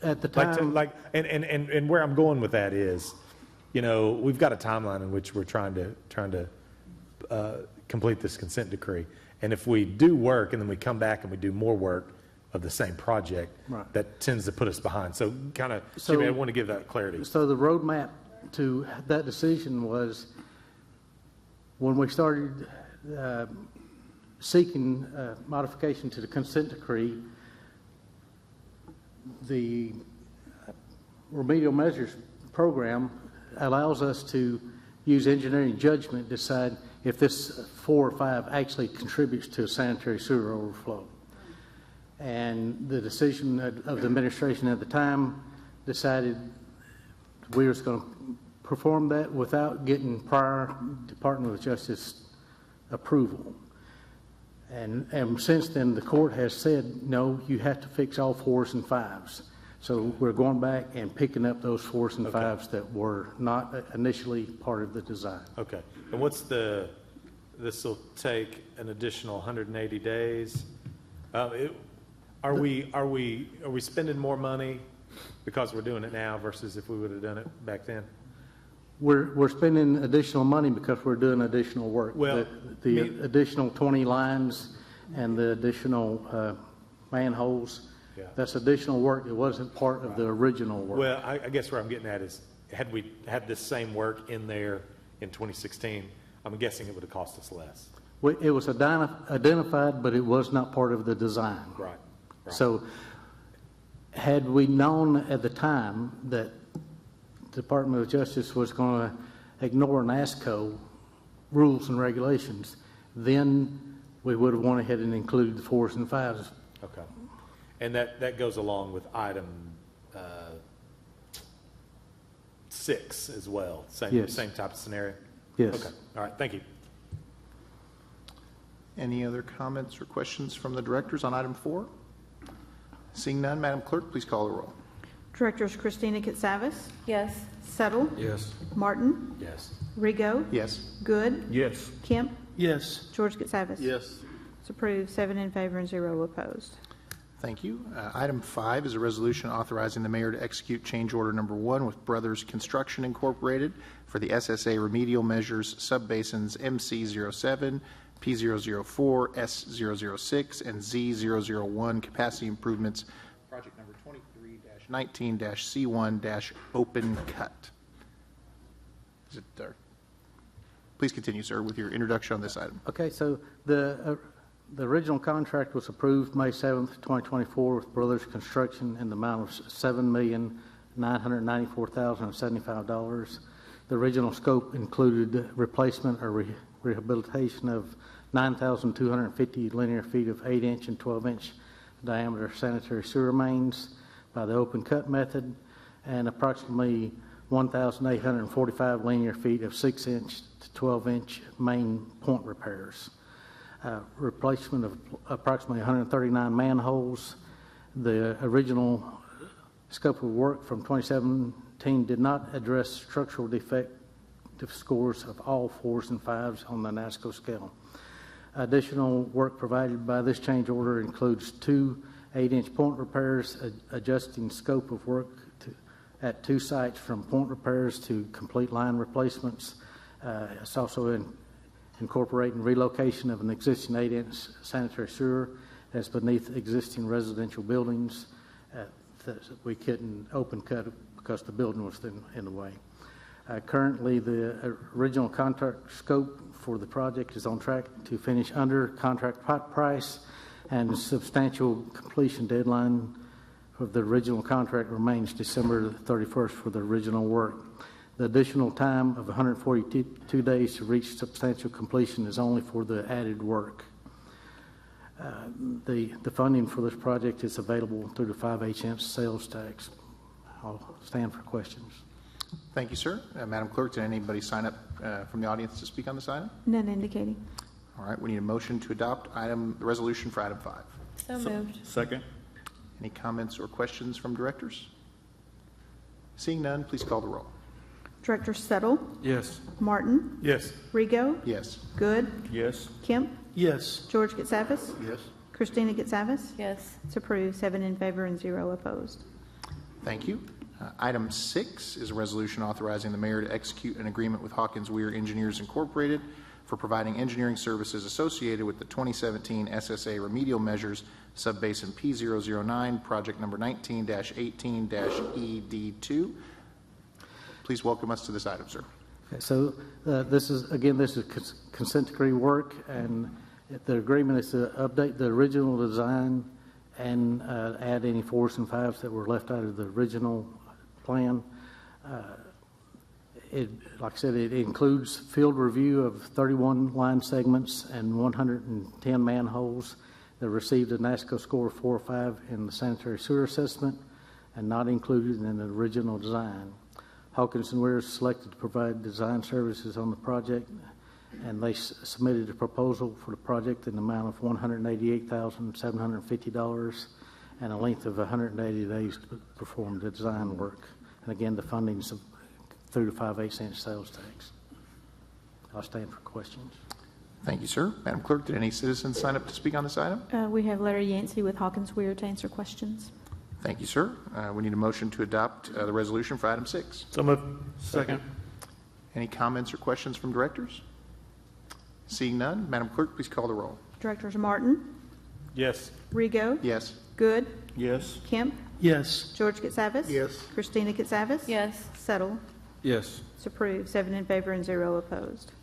At the time, and where I'm going with that is, we've got a timeline in which we're trying to complete this consent decree, and if we do work and then we come back and we do more work of the same project, right, that tends to put us behind. So So- Jimmy, I want to give that clarity. So the roadmap to that decision was when we started seeking modification to the consent decree, the remedial measures program allows us to use engineering judgment to decide if this 4 or 5 actually contributes to a sanitary sewer overflow. And the decision of the administration at the time decided we were going to perform that without getting prior Department of Justice approval. And since then, the court has said, no, you have to fix all 4s and 5s. So we're going back and picking up those 4s and 5s that were not initially part of the design. Okay. And this will take an additional 180 days. Are we spending more money because we're doing it now versus if we would have done it back then? We're spending additional money because we're doing additional work. Well, the additional 20 lines and the additional manholes, yeah, that's additional work. It wasn't part of the original work. Well, I guess where I'm getting at is, had we had this same work in there in 2016, I'm guessing it would have cost us less. It was identified, but it was not part of the design. Right. So had we known at the time that the Department of Justice was going to ignore NASCO rules and regulations, then we would have went ahead and included the 4s and 5s. Okay. And that goes along with item 6 as well. Yes. Same type of scenario? Yes. Okay. All right. Thank you. Any other comments or questions from the directors on item 4? Seeing none, Madam Clerk, please call the roll. Directors Christina Katsavas, Yes. Settle, Yes. Martin, Yes. Rigo, Yes. Good, Yes. Kemp, Yes. George Katsavas. Yes. It's approved, 7 in favor and 0 opposed. Thank you. Item 5 is a resolution authorizing the mayor to execute change order number 1 with Brothers Construction Incorporated for the SSA Remedial Measures Sub-Basins MC07, P004, S006, and Z001 capacity improvements, project number 23-19-C1-Open Cut. Please continue, sir, with your introduction on this item. Okay, so the original contract was approved May 7th, 2024 with Brothers Construction in the amount of $7,994,075. The original scope included replacement or rehabilitation of 9,250 linear feet of 8-inch and 12-inch diameter sanitary sewer mains by the open cut method, and approximately 1,845 linear feet of 6-inch to 12-inch main point repairs. Replacement of approximately 139 manholes. The original scope of work from 2017 did not address structural defective scores of all 4s and 5s on the NASCO scale. Additional work provided by this change order includes 2 8-inch point repairs, adjusting scope of work at 2 sites from point repairs to complete line replacements. It's also incorporating relocation of an existing 8-inch sanitary sewer that's beneath existing residential buildings that we couldn't open cut because the building was in the way. Currently, the original contract scope for the project is on track to finish under contract price, and substantial completion deadline of the original contract remains December 31st for the original work. The additional time of 142 days to reach substantial completion is only for the added work. The funding for this project is available through the 5/8-inch sales tax. I'll stand for questions. Thank you, sir. Madam Clerk, did anybody sign up from the audience to speak on this item? None indicating. All right, we need a motion to adopt the resolution for item 5. So moved. Second. Any comments or questions from directors? Seeing none, please call the roll. Director Settle, Yes. Martin, Yes. Rigo, Yes. Good, Yes. Kemp, Yes. George Getsavas, Yes. Christina Getsavas. Yes. It's approved, 7 in favor and 0 opposed. Thank you. Item 6 is a resolution authorizing the mayor to execute an agreement with Hawkins-Weir Engineers Incorporated for providing engineering services associated with the 2017 SSA Remedial Measures Sub-Basin P009, project number 19-18-ED2. Please welcome us to this item, sir. Okay, so this is consent decree work, and the agreement is to update the original design and add any 4s and 5s that were left out of the original plan. Like I said, it includes field review of 31 line segments and 110 manholes that received a NASCO score of 4 or 5 in the sanitary sewer assessment and not included in the original design. Hawkins-Weir selected to provide design services on the project, and they submitted a proposal for the project in the amount of $188,750 and a length of 180 days to perform the design work. And again, the funding is through the 5/8-inch sales tax. I'll stand for questions. Thank you, sir. Madam Clerk, did any citizens sign up to speak on this item? We have Larry Yancey with Hawkins-Weir to answer questions. Thank you, sir. We need a motion to adopt the resolution for item 6. So moved. Second. Any comments or questions from directors? Seeing none, Madam Clerk, please call the roll. Directors Martin, Yes. Rigo, Yes. Good, Yes. Kemp, Yes. George Getsavas. Yes. Christina Getsavas. Yes. Settle. Yes. It's approved, 7 in favor and 0 opposed.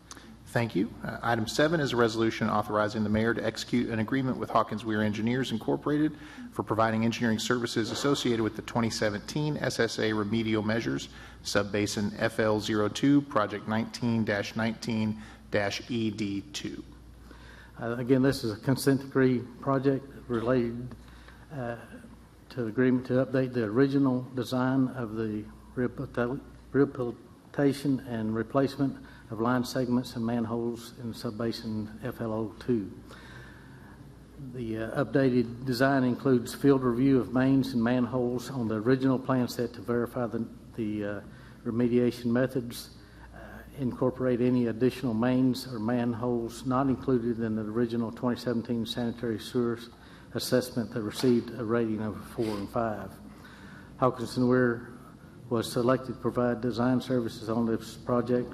Thank you. Item 7 is a resolution authorizing the mayor to execute an agreement with Hawkins-Weir Engineers Incorporated for providing engineering services associated with the 2017 SSA Remedial Measures Sub-Basin FL02, project 19-19-ED2. Again, this is a consent decree project related to the agreement to update the original design of the rehabilitation and replacement of line segments and manholes in Sub-Basin FL02. The updated design includes field review of mains and manholes on the original plan set to verify the remediation methods, incorporate any additional mains or manholes not included in the original 2017 sanitary sewers assessment that received a rating of 4 and 5. Hawkins-Weir was selected to provide design services on this project.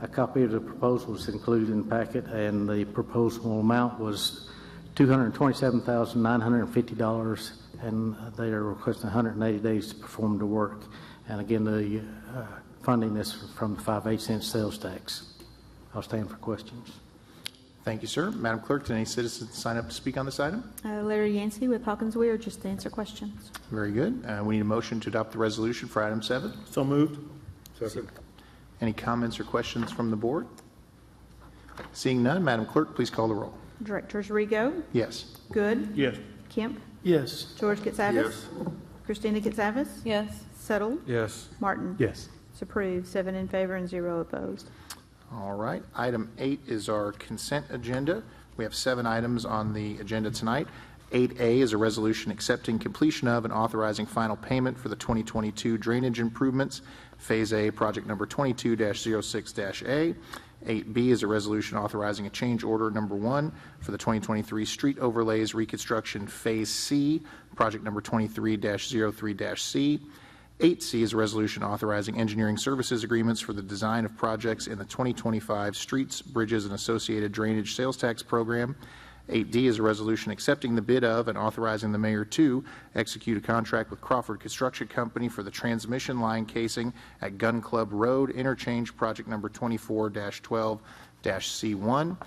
A copy of the proposal was included in the packet, and the proposal amount was $227,950, and they are requesting 180 days to perform the work. And again, the funding is from the 5/8-inch sales tax. I'll stand for questions. Thank you, sir. Madam Clerk, did any citizens sign up to speak on this item? Larry Yancey with Hawkins-Weir, just to answer questions. Very good. We need a motion to adopt the resolution for item 7. So moved. Second. Any comments or questions from the board? Seeing none, Madam Clerk, please call the roll. Directors Rigo, Yes. Good, Yes. Kemp, Yes. George Getsavas. Christina Getsavas. Yes. Settle. Yes. Martin. Yes. It's approved, 7 in favor and 0 opposed. All right. Item 8 is our consent agenda. We have 7 items on the agenda tonight. 8A is a resolution accepting completion of and authorizing final payment for the 2022 drainage improvements, Phase A, project number 22-06-A. 8B is a resolution authorizing a change order number 1 for the 2023 street overlays reconstruction Phase C, project number 23-03-C. 8C is a resolution authorizing engineering services agreements for the design of projects in the 2025 Streets, Bridges, and Associated Drainage Sales Tax Program. 8D is a resolution accepting the bid of and authorizing the mayor to execute a contract with Crawford Construction Company for the transmission line casing at Gun Club Road Interchange, project number 24-12-C1.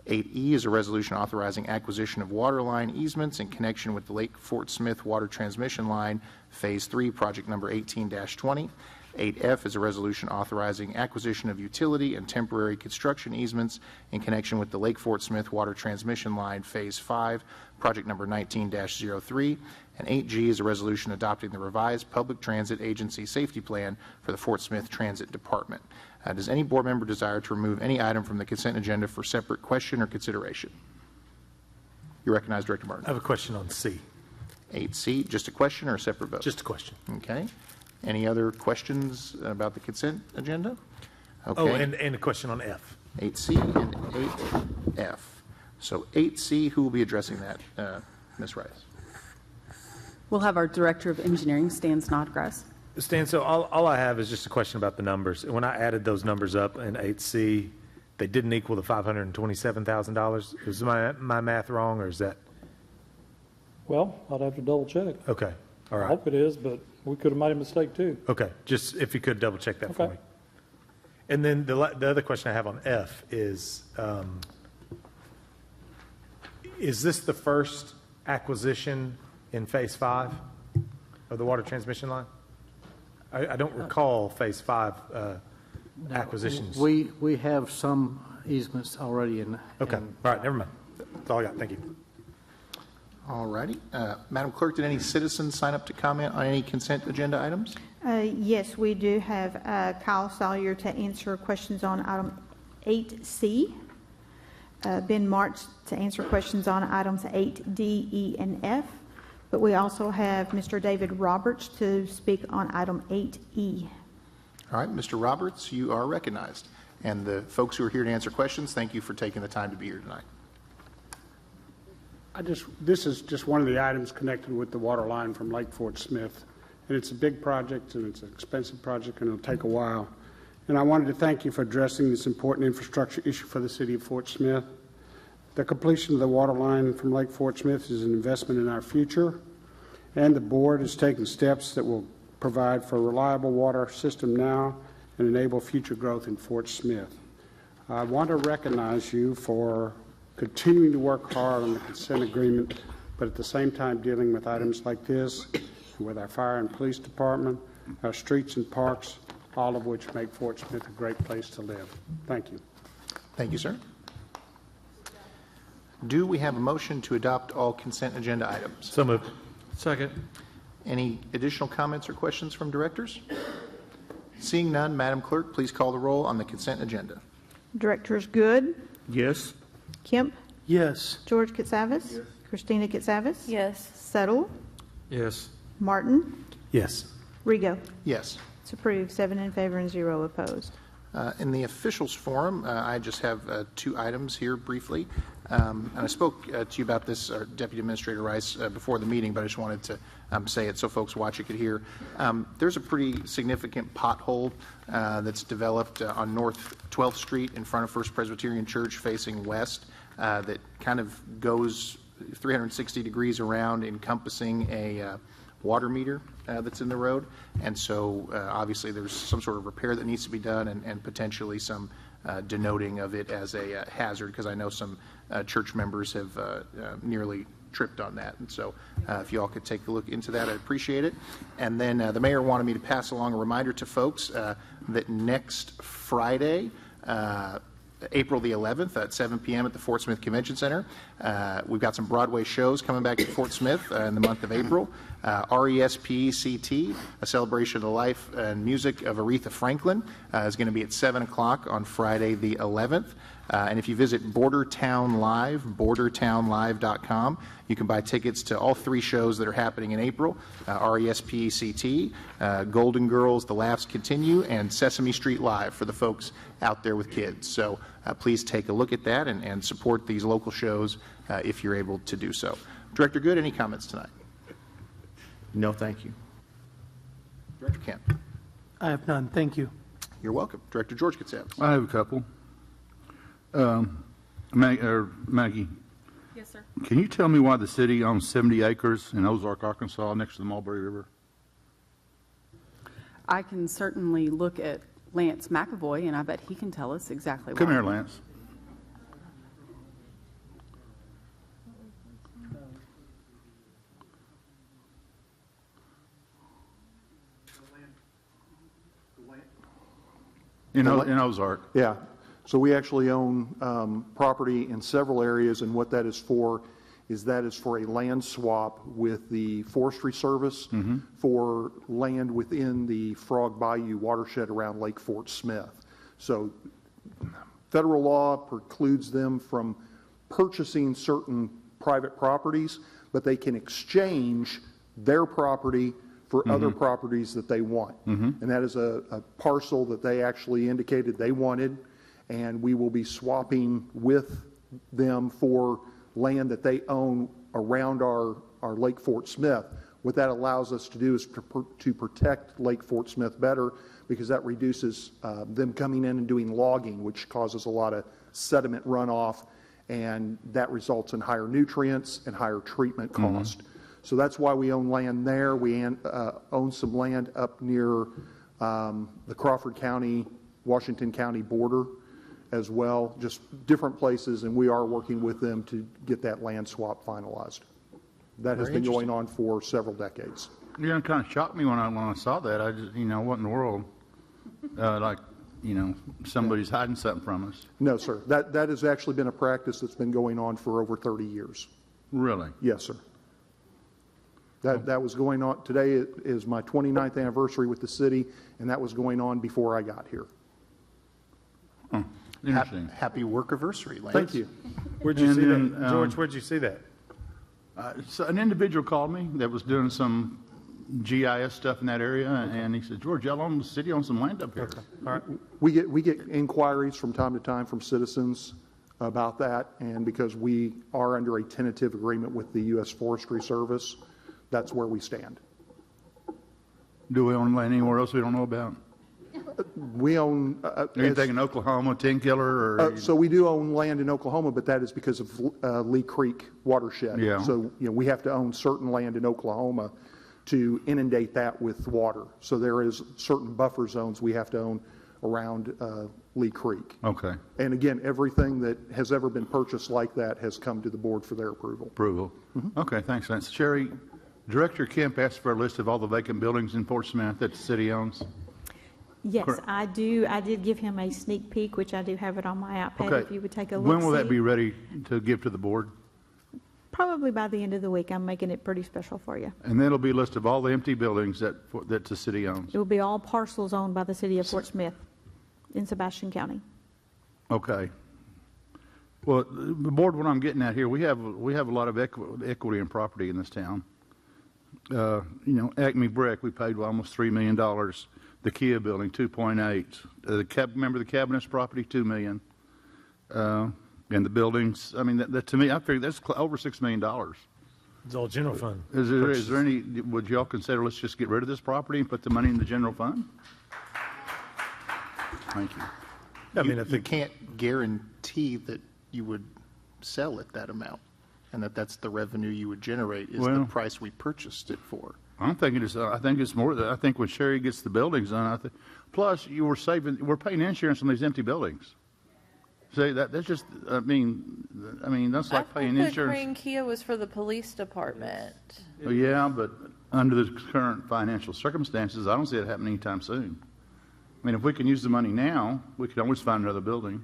8E is a resolution authorizing acquisition of water line easements in connection with the Lake Fort Smith Water Transmission Line, Phase 3, project number 18-20. 8F is a resolution authorizing acquisition of utility and temporary construction easements in connection with the Lake Fort Smith Water Transmission Line, Phase 5, project number 19-03. And 8G is a resolution adopting the revised Public Transit Agency Safety Plan for the Fort Smith Transit Department. Does any board member desire to remove any item from the consent agenda for separate question or consideration? You recognize Director Martin. I have a question on C. 8C, just a question or a separate vote? Just a question. Okay. Any other questions about the consent agenda? Okay. Oh, and a question on F. 8C and 8F. So 8C, who will be addressing that? Ms. Rice. We'll have our Director of Engineering, Stan Snodgrass. Stan, so all I have is just a question about the numbers. When I added those numbers up in 8C, they didn't equal the $527,000. Is my math wrong, or is that? Well, I'd have to double check. Okay, all right. I hope it is, but we could have made a mistake too. Okay, just if you could double check that for Okay. me. And then the other question I have on F is this the first acquisition in Phase 5 of the water transmission line? I don't recall Phase 5 acquisitions. We have some easements already in. Okay, all right, never mind. That's all I got. Thank you. All righty. Madam Clerk, did any citizens sign up to comment on any consent agenda items? Yes, we do have Kyle Sawyer to answer questions on item 8C. Ben March to answer questions on items 8D, E, and F. But we also have Mr. David Roberts to speak on item 8E. All right, Mr. Roberts, you are recognized. And the folks who are here to answer questions, thank you for taking the time to be here tonight. This is just one of the items connected with the water line from Lake Fort Smith. And it's a big project, and it's an expensive project, and it'll take a while. And I wanted to thank you for addressing this important infrastructure issue for the city of Fort Smith. The completion of the water line from Lake Fort Smith is an investment in our future, and the board is taking steps that will provide for a reliable water system now and enable future growth in Fort Smith. I want to recognize you for continuing to work hard on the consent agreement, but at the same time dealing with items like this, with our fire and police department, our streets and parks, all of which make Fort Smith a great place to live. Thank you. Thank you, sir. Do we have a motion to adopt all consent agenda items? So moved. Second. Any additional comments or questions from directors? Seeing none, Madam Clerk, please call the roll on the consent agenda. Directors Good, Yes. Kemp, Yes. George Katsavas, yes. Christina Katsavas, Yes. Settle, Yes. Martin, Yes. Rigo. Yes. It's approved, 7 in favor and 0 opposed. In the officials forum, I just have 2 items here briefly. And I spoke to you about this, Deputy Administrator Rice, before the meeting, but I just wanted to say it so folks watching could hear. There's a pretty significant pothole that's developed on North 12th Street in front of First Presbyterian Church facing west that kind of goes 360 degrees around, encompassing a water meter that's in the road. And so obviously there's some sort of repair that needs to be done, and potentially some denoting of it as a hazard, because I know some church members have nearly tripped on that. And so if you all could take a look into that, I'd appreciate it. And then the mayor wanted me to pass along a reminder to folks that next Friday, April the 11th at 7 p.m. at the Fort Smith Convention Center. We've got some Broadway shows coming back to Fort Smith in the month of April. RESPCT, a celebration of the life and music of Aretha Franklin, is going to be at 7 o'clock on Friday the 11th. And if you visit Bordertown Live, bordertownlive.com, you can buy tickets to all 3 shows that are happening in April, RESPCT, Golden Girls, The Laughs Continue, and Sesame Street Live for the folks out there with kids. So please take a look at that and support these local shows if you're able to do so. Director Good, any comments tonight? No, thank you. Director Kemp. I have none. Thank you. You're welcome. Director George Katsoulis. I have a couple. Maggie, Yes, sir. can you tell me why the city owns 70 acres in Ozark, Arkansas, next to the Mulberry River? I can certainly look at Lance McAvoy, and I bet he can tell us exactly why. Come here, Lance. In Ozark. Yeah. So we actually own property in several areas, and what that is for is a land swap with the Forestry Service for land within the Frog Bayou watershed around Lake Fort Smith. So federal law precludes them from purchasing certain private properties, but they can exchange their property for other properties that they want. And that is a parcel that they actually indicated they wanted, and we will be swapping with them for land that they own around our Lake Fort Smith. What that allows us to do is to protect Lake Fort Smith better, because that reduces them coming in and doing logging, which causes a lot of sediment runoff, and that results in higher nutrients and higher treatment cost. So that's why we own land there. We own some land up near the Crawford County, Washington County border as well, just different places, and we are working with them to get that land swap finalized. That has been going on for several decades. Yeah, it kind of shocked me when I saw that. I just, what in the world? Somebody's hiding something from us. No, sir. That has actually been a practice that's been going on for over 30 years. Really? Yes, sir. That was going on. Today is my 29th anniversary with the city, and that was going on before I got here. Oh, interesting. Happy work-anniversary, Lance. Thank you. Where'd you see that? George, where'd you see that? So an individual called me that was doing some GIS stuff in that area, and he said, "George, y'all own the city on some land up here." Okay. All right. We get inquiries from time to time from citizens about that, and because we are under a tentative agreement with the U.S. Forestry Service, that's where we stand. Do we own land anywhere else we don't know about? We own Anything in Oklahoma, 10 Killer, or so we do own land in Oklahoma, but that is because of Lee Creek watershed. Yeah. So we have to own certain land in Oklahoma to inundate that with water. So there is certain buffer zones we have to own around Lee Creek. Okay. And again, everything that has ever been purchased like that has come to the board for their approval. Okay, thanks, Lance. Sherry, Director Kemp asked for a list of all the vacant buildings in Fort Smith that the city owns. Yes, I do. I did give him a sneak peek, which I do have it on my iPad. Okay. If you would take a look. When will that be ready to give to the board? Probably by the end of the week. I'm making it pretty special for you. And then it'll be a list of all the empty buildings that the city owns. It will be all parcels owned by the city of Fort Smith in Sebastian County. Okay. Well, the board, what I'm getting at here, we have a lot of equity in property in this town. Acme Brick, we paid almost $3 million. The Kia building, 2.8. Remember the Cabinets property, $2 million. And the buildings, I mean, that to me, I figure that's over $6 million. It's all general fund. Is there any, would y'all consider, let's just get rid of this property and put the money in the general fund? Thank you. I mean, I You think can't guarantee that you would sell at that amount, and that that's the revenue you would generate is the Well- price we purchased it for. I'm thinking I think it's more that I think when Sherry gets the buildings done, plus we're paying insurance on these empty buildings. See, that's just, I mean, that's like paying I thought the insurance. Crane Kia was for the police department. Well, yeah, but under the current financial circumstances, I don't see it happening anytime soon. I mean, if we can use the money now, we could always find another building.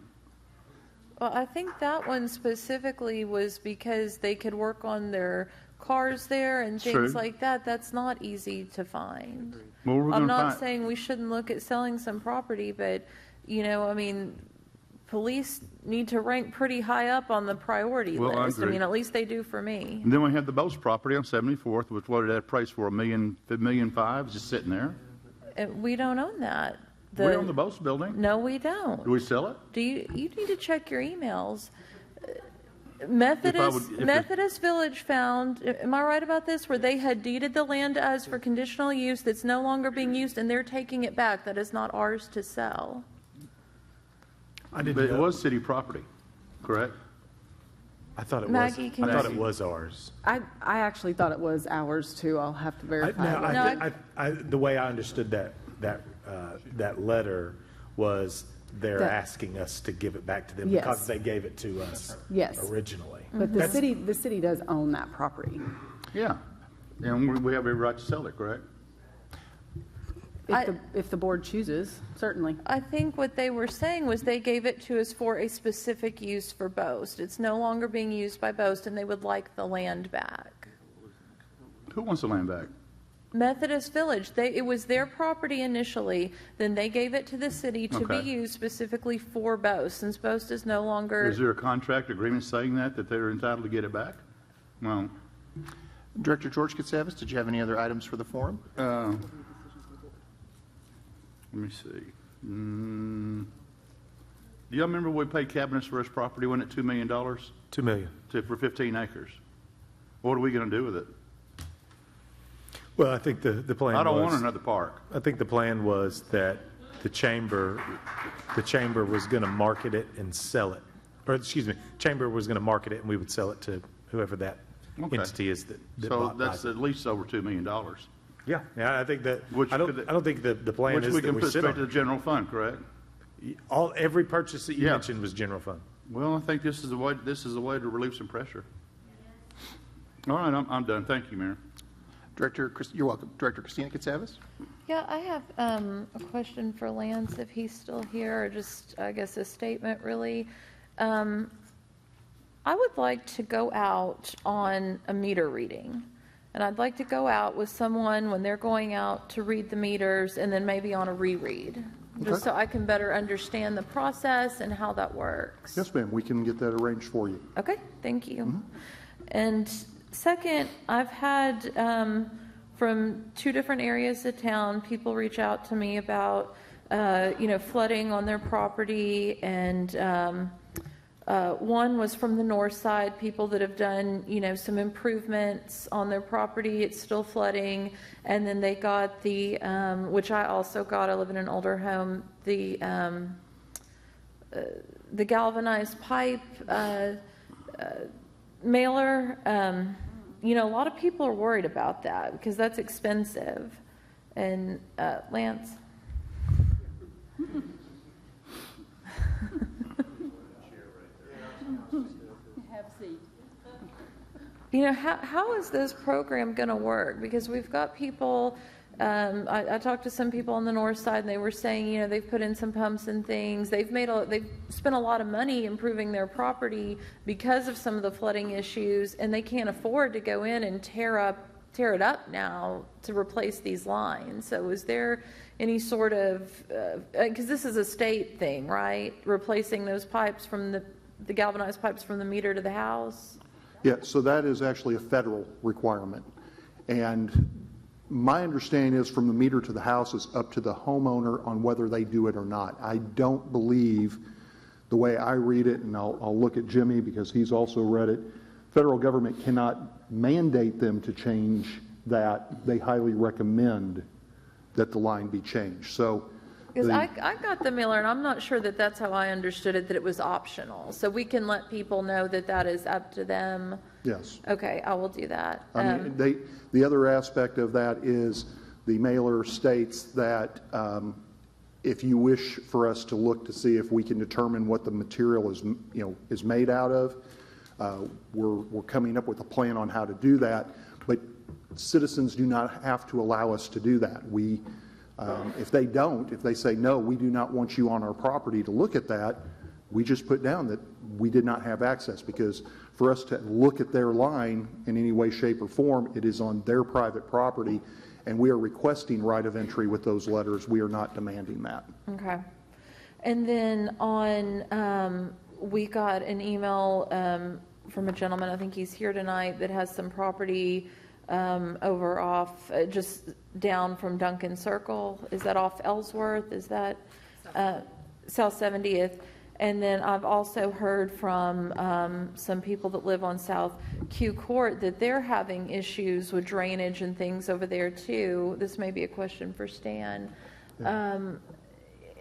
Well, I think that one specifically was because they could work on their cars there and True. things like that, that's not easy to find. Well, we're I'm gonna not find- saying we shouldn't look at selling some property, but, I mean, police need to rank pretty high up on the priority Well, I list. I agree. mean, at least they do for me. And then we have the Bose property on 74th, which what did that price for? $1.5 million, just sitting there. We don't own that. We own the Bose building. No, we don't. Do we sell it? You need to check your emails. Methodist Village found, am I right about this, where they had deeded the land to us for conditional use that's no longer being used, and they're taking it back. That is not ours to sell. But it was city property, correct? I thought it Maggie, was. can I you- thought it was ours. I actually thought it was ours too. I'll have to verify. The way I understood that letter was they're That- asking us to give it back to them Yes. because they gave it to us Yes. originally. But the city does own that property. Yeah. And we have every right to sell it, correct? If the board chooses, certainly. I think what they were saying was they gave it to us for a specific use for Boast. It's no longer being used by Boast, and they would like the land back. Who wants the land back? Methodist Village, it was their property initially, then they gave it to the city to be Okay. used specifically for Boast, since Boast is no longer. Is there a contract agreement saying that they're entitled to get it back? Well, Director George Katsavas, did you have any other items for the forum? let me see. Do y'all remember we paid Cabinets for his property, wasn't it $2 million? $2 million. For 15 acres. What are we going to do with it? Well, I think the plan was. I don't want another park. I think the plan was that the chamber was going to market it and sell it. Or, excuse me, chamber was going to market it and we would sell it to whoever that Okay. entity is that So that's at least over $2 million. Yeah, I think that, Which I could- don't think the plan Which is we that can we put sit straight to on. the general fund, correct? Every purchase that you Yeah. mentioned was general fund. Well, I think this is the way to relieve some pressure. All right, I'm done. Thank you, Mayor. You're welcome. Director Christina Katsavas? Yeah, I have a question for Lance, if he's still here, or just, I guess, a statement, really. I would like to go out on a meter reading, and I'd like to go out with someone when they're going out to read the meters, and then maybe on a reread, just so I can better understand the process and how that works. Yes, ma'am, we can get that arranged for you. Okay, thank you. And second, I've had from 2 different areas of town, people reach out to me about, flooding on their property, and one was from the north side, people that have done, some improvements on their property. It's still flooding. And then they got the, which I also got, I live in an older home, the galvanized pipe mailer. A lot of people are worried about that because that's expensive. And Lance? How is this program going to work? Because we've got people, I talked to some people on the north side, and they were saying, they've put in some pumps and things. They've spent a lot of money improving their property because of some of the flooding issues, and they can't afford to go in and tear it up now to replace these lines. So is there any sort of, because this is a state thing, right? Replacing those pipes from the galvanized pipes from the meter to the house? Yeah, so that is actually a federal requirement. And my understanding is from the meter to the house is up to the homeowner on whether they do it or not. I don't believe, the way I read it, and I'll look at Jimmy because he's also read it, federal government cannot mandate them to change that. They highly recommend that the line be changed. So Because I got the mailer, and I'm not sure that that's how I understood it, that it was optional. So we can let people know that that is up to them. yes. Okay, I will do that. I mean, the other aspect of that is the mailer states that if you wish for us to look to see if we can determine what the material is made out of, we're coming up with a plan on how to do that. But citizens do not have to allow us to do that. If they say, no, we do not want you on our property to look at that, We just put down that we did not have access, because for us to look at their line in any way, shape, or form, it is on their private property, and we are requesting right of entry with those letters. We are not demanding that. Okay. And then we got an email from a gentleman, I think he's here tonight, that has some property over off, just down from Duncan Circle. Is that off Ellsworth? Is that South 70th? And then I've also heard from some people that live on South Q Court that they're having issues with drainage and things over there too. This may be a question for Stan.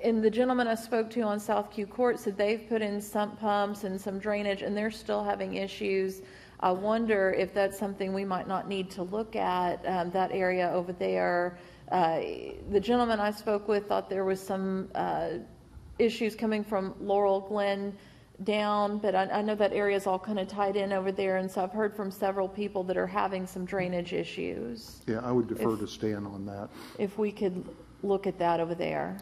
And the gentleman I spoke to on South Q Court said they've put in sump pumps and some drainage and they're still having issues. I wonder if that's something we might not need to look at, that area over there. The gentleman I spoke with thought there was some issues coming from Laurel Glen down, but I know that area is all kind of tied in over there, and so I've heard from several people that are having some drainage issues. Yeah, I would defer to Stan on that. If we could look at that over there.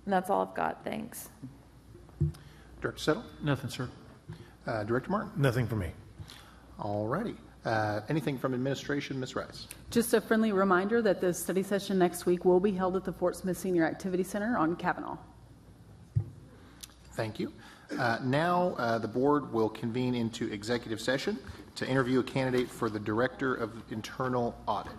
And that's all I've got. Thanks. Director Settle? Nothing, sir. Director Martin? Nothing for me. All righty. Anything from administration, Ms. Rice? Just a friendly reminder that the study session next week will be held at the Fort Smith Senior Activity Center on Kavanaugh. Thank you. Now the board will convene into executive session to interview a candidate for the Director of Internal Audit.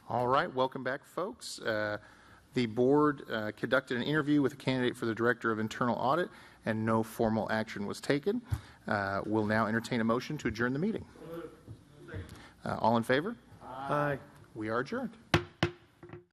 All right, welcome back, folks. The board conducted an interview with a candidate for the Director of Internal Audit, and no formal action was taken. We'll now entertain a motion to adjourn the meeting. All in favor? Aye. We are adjourned.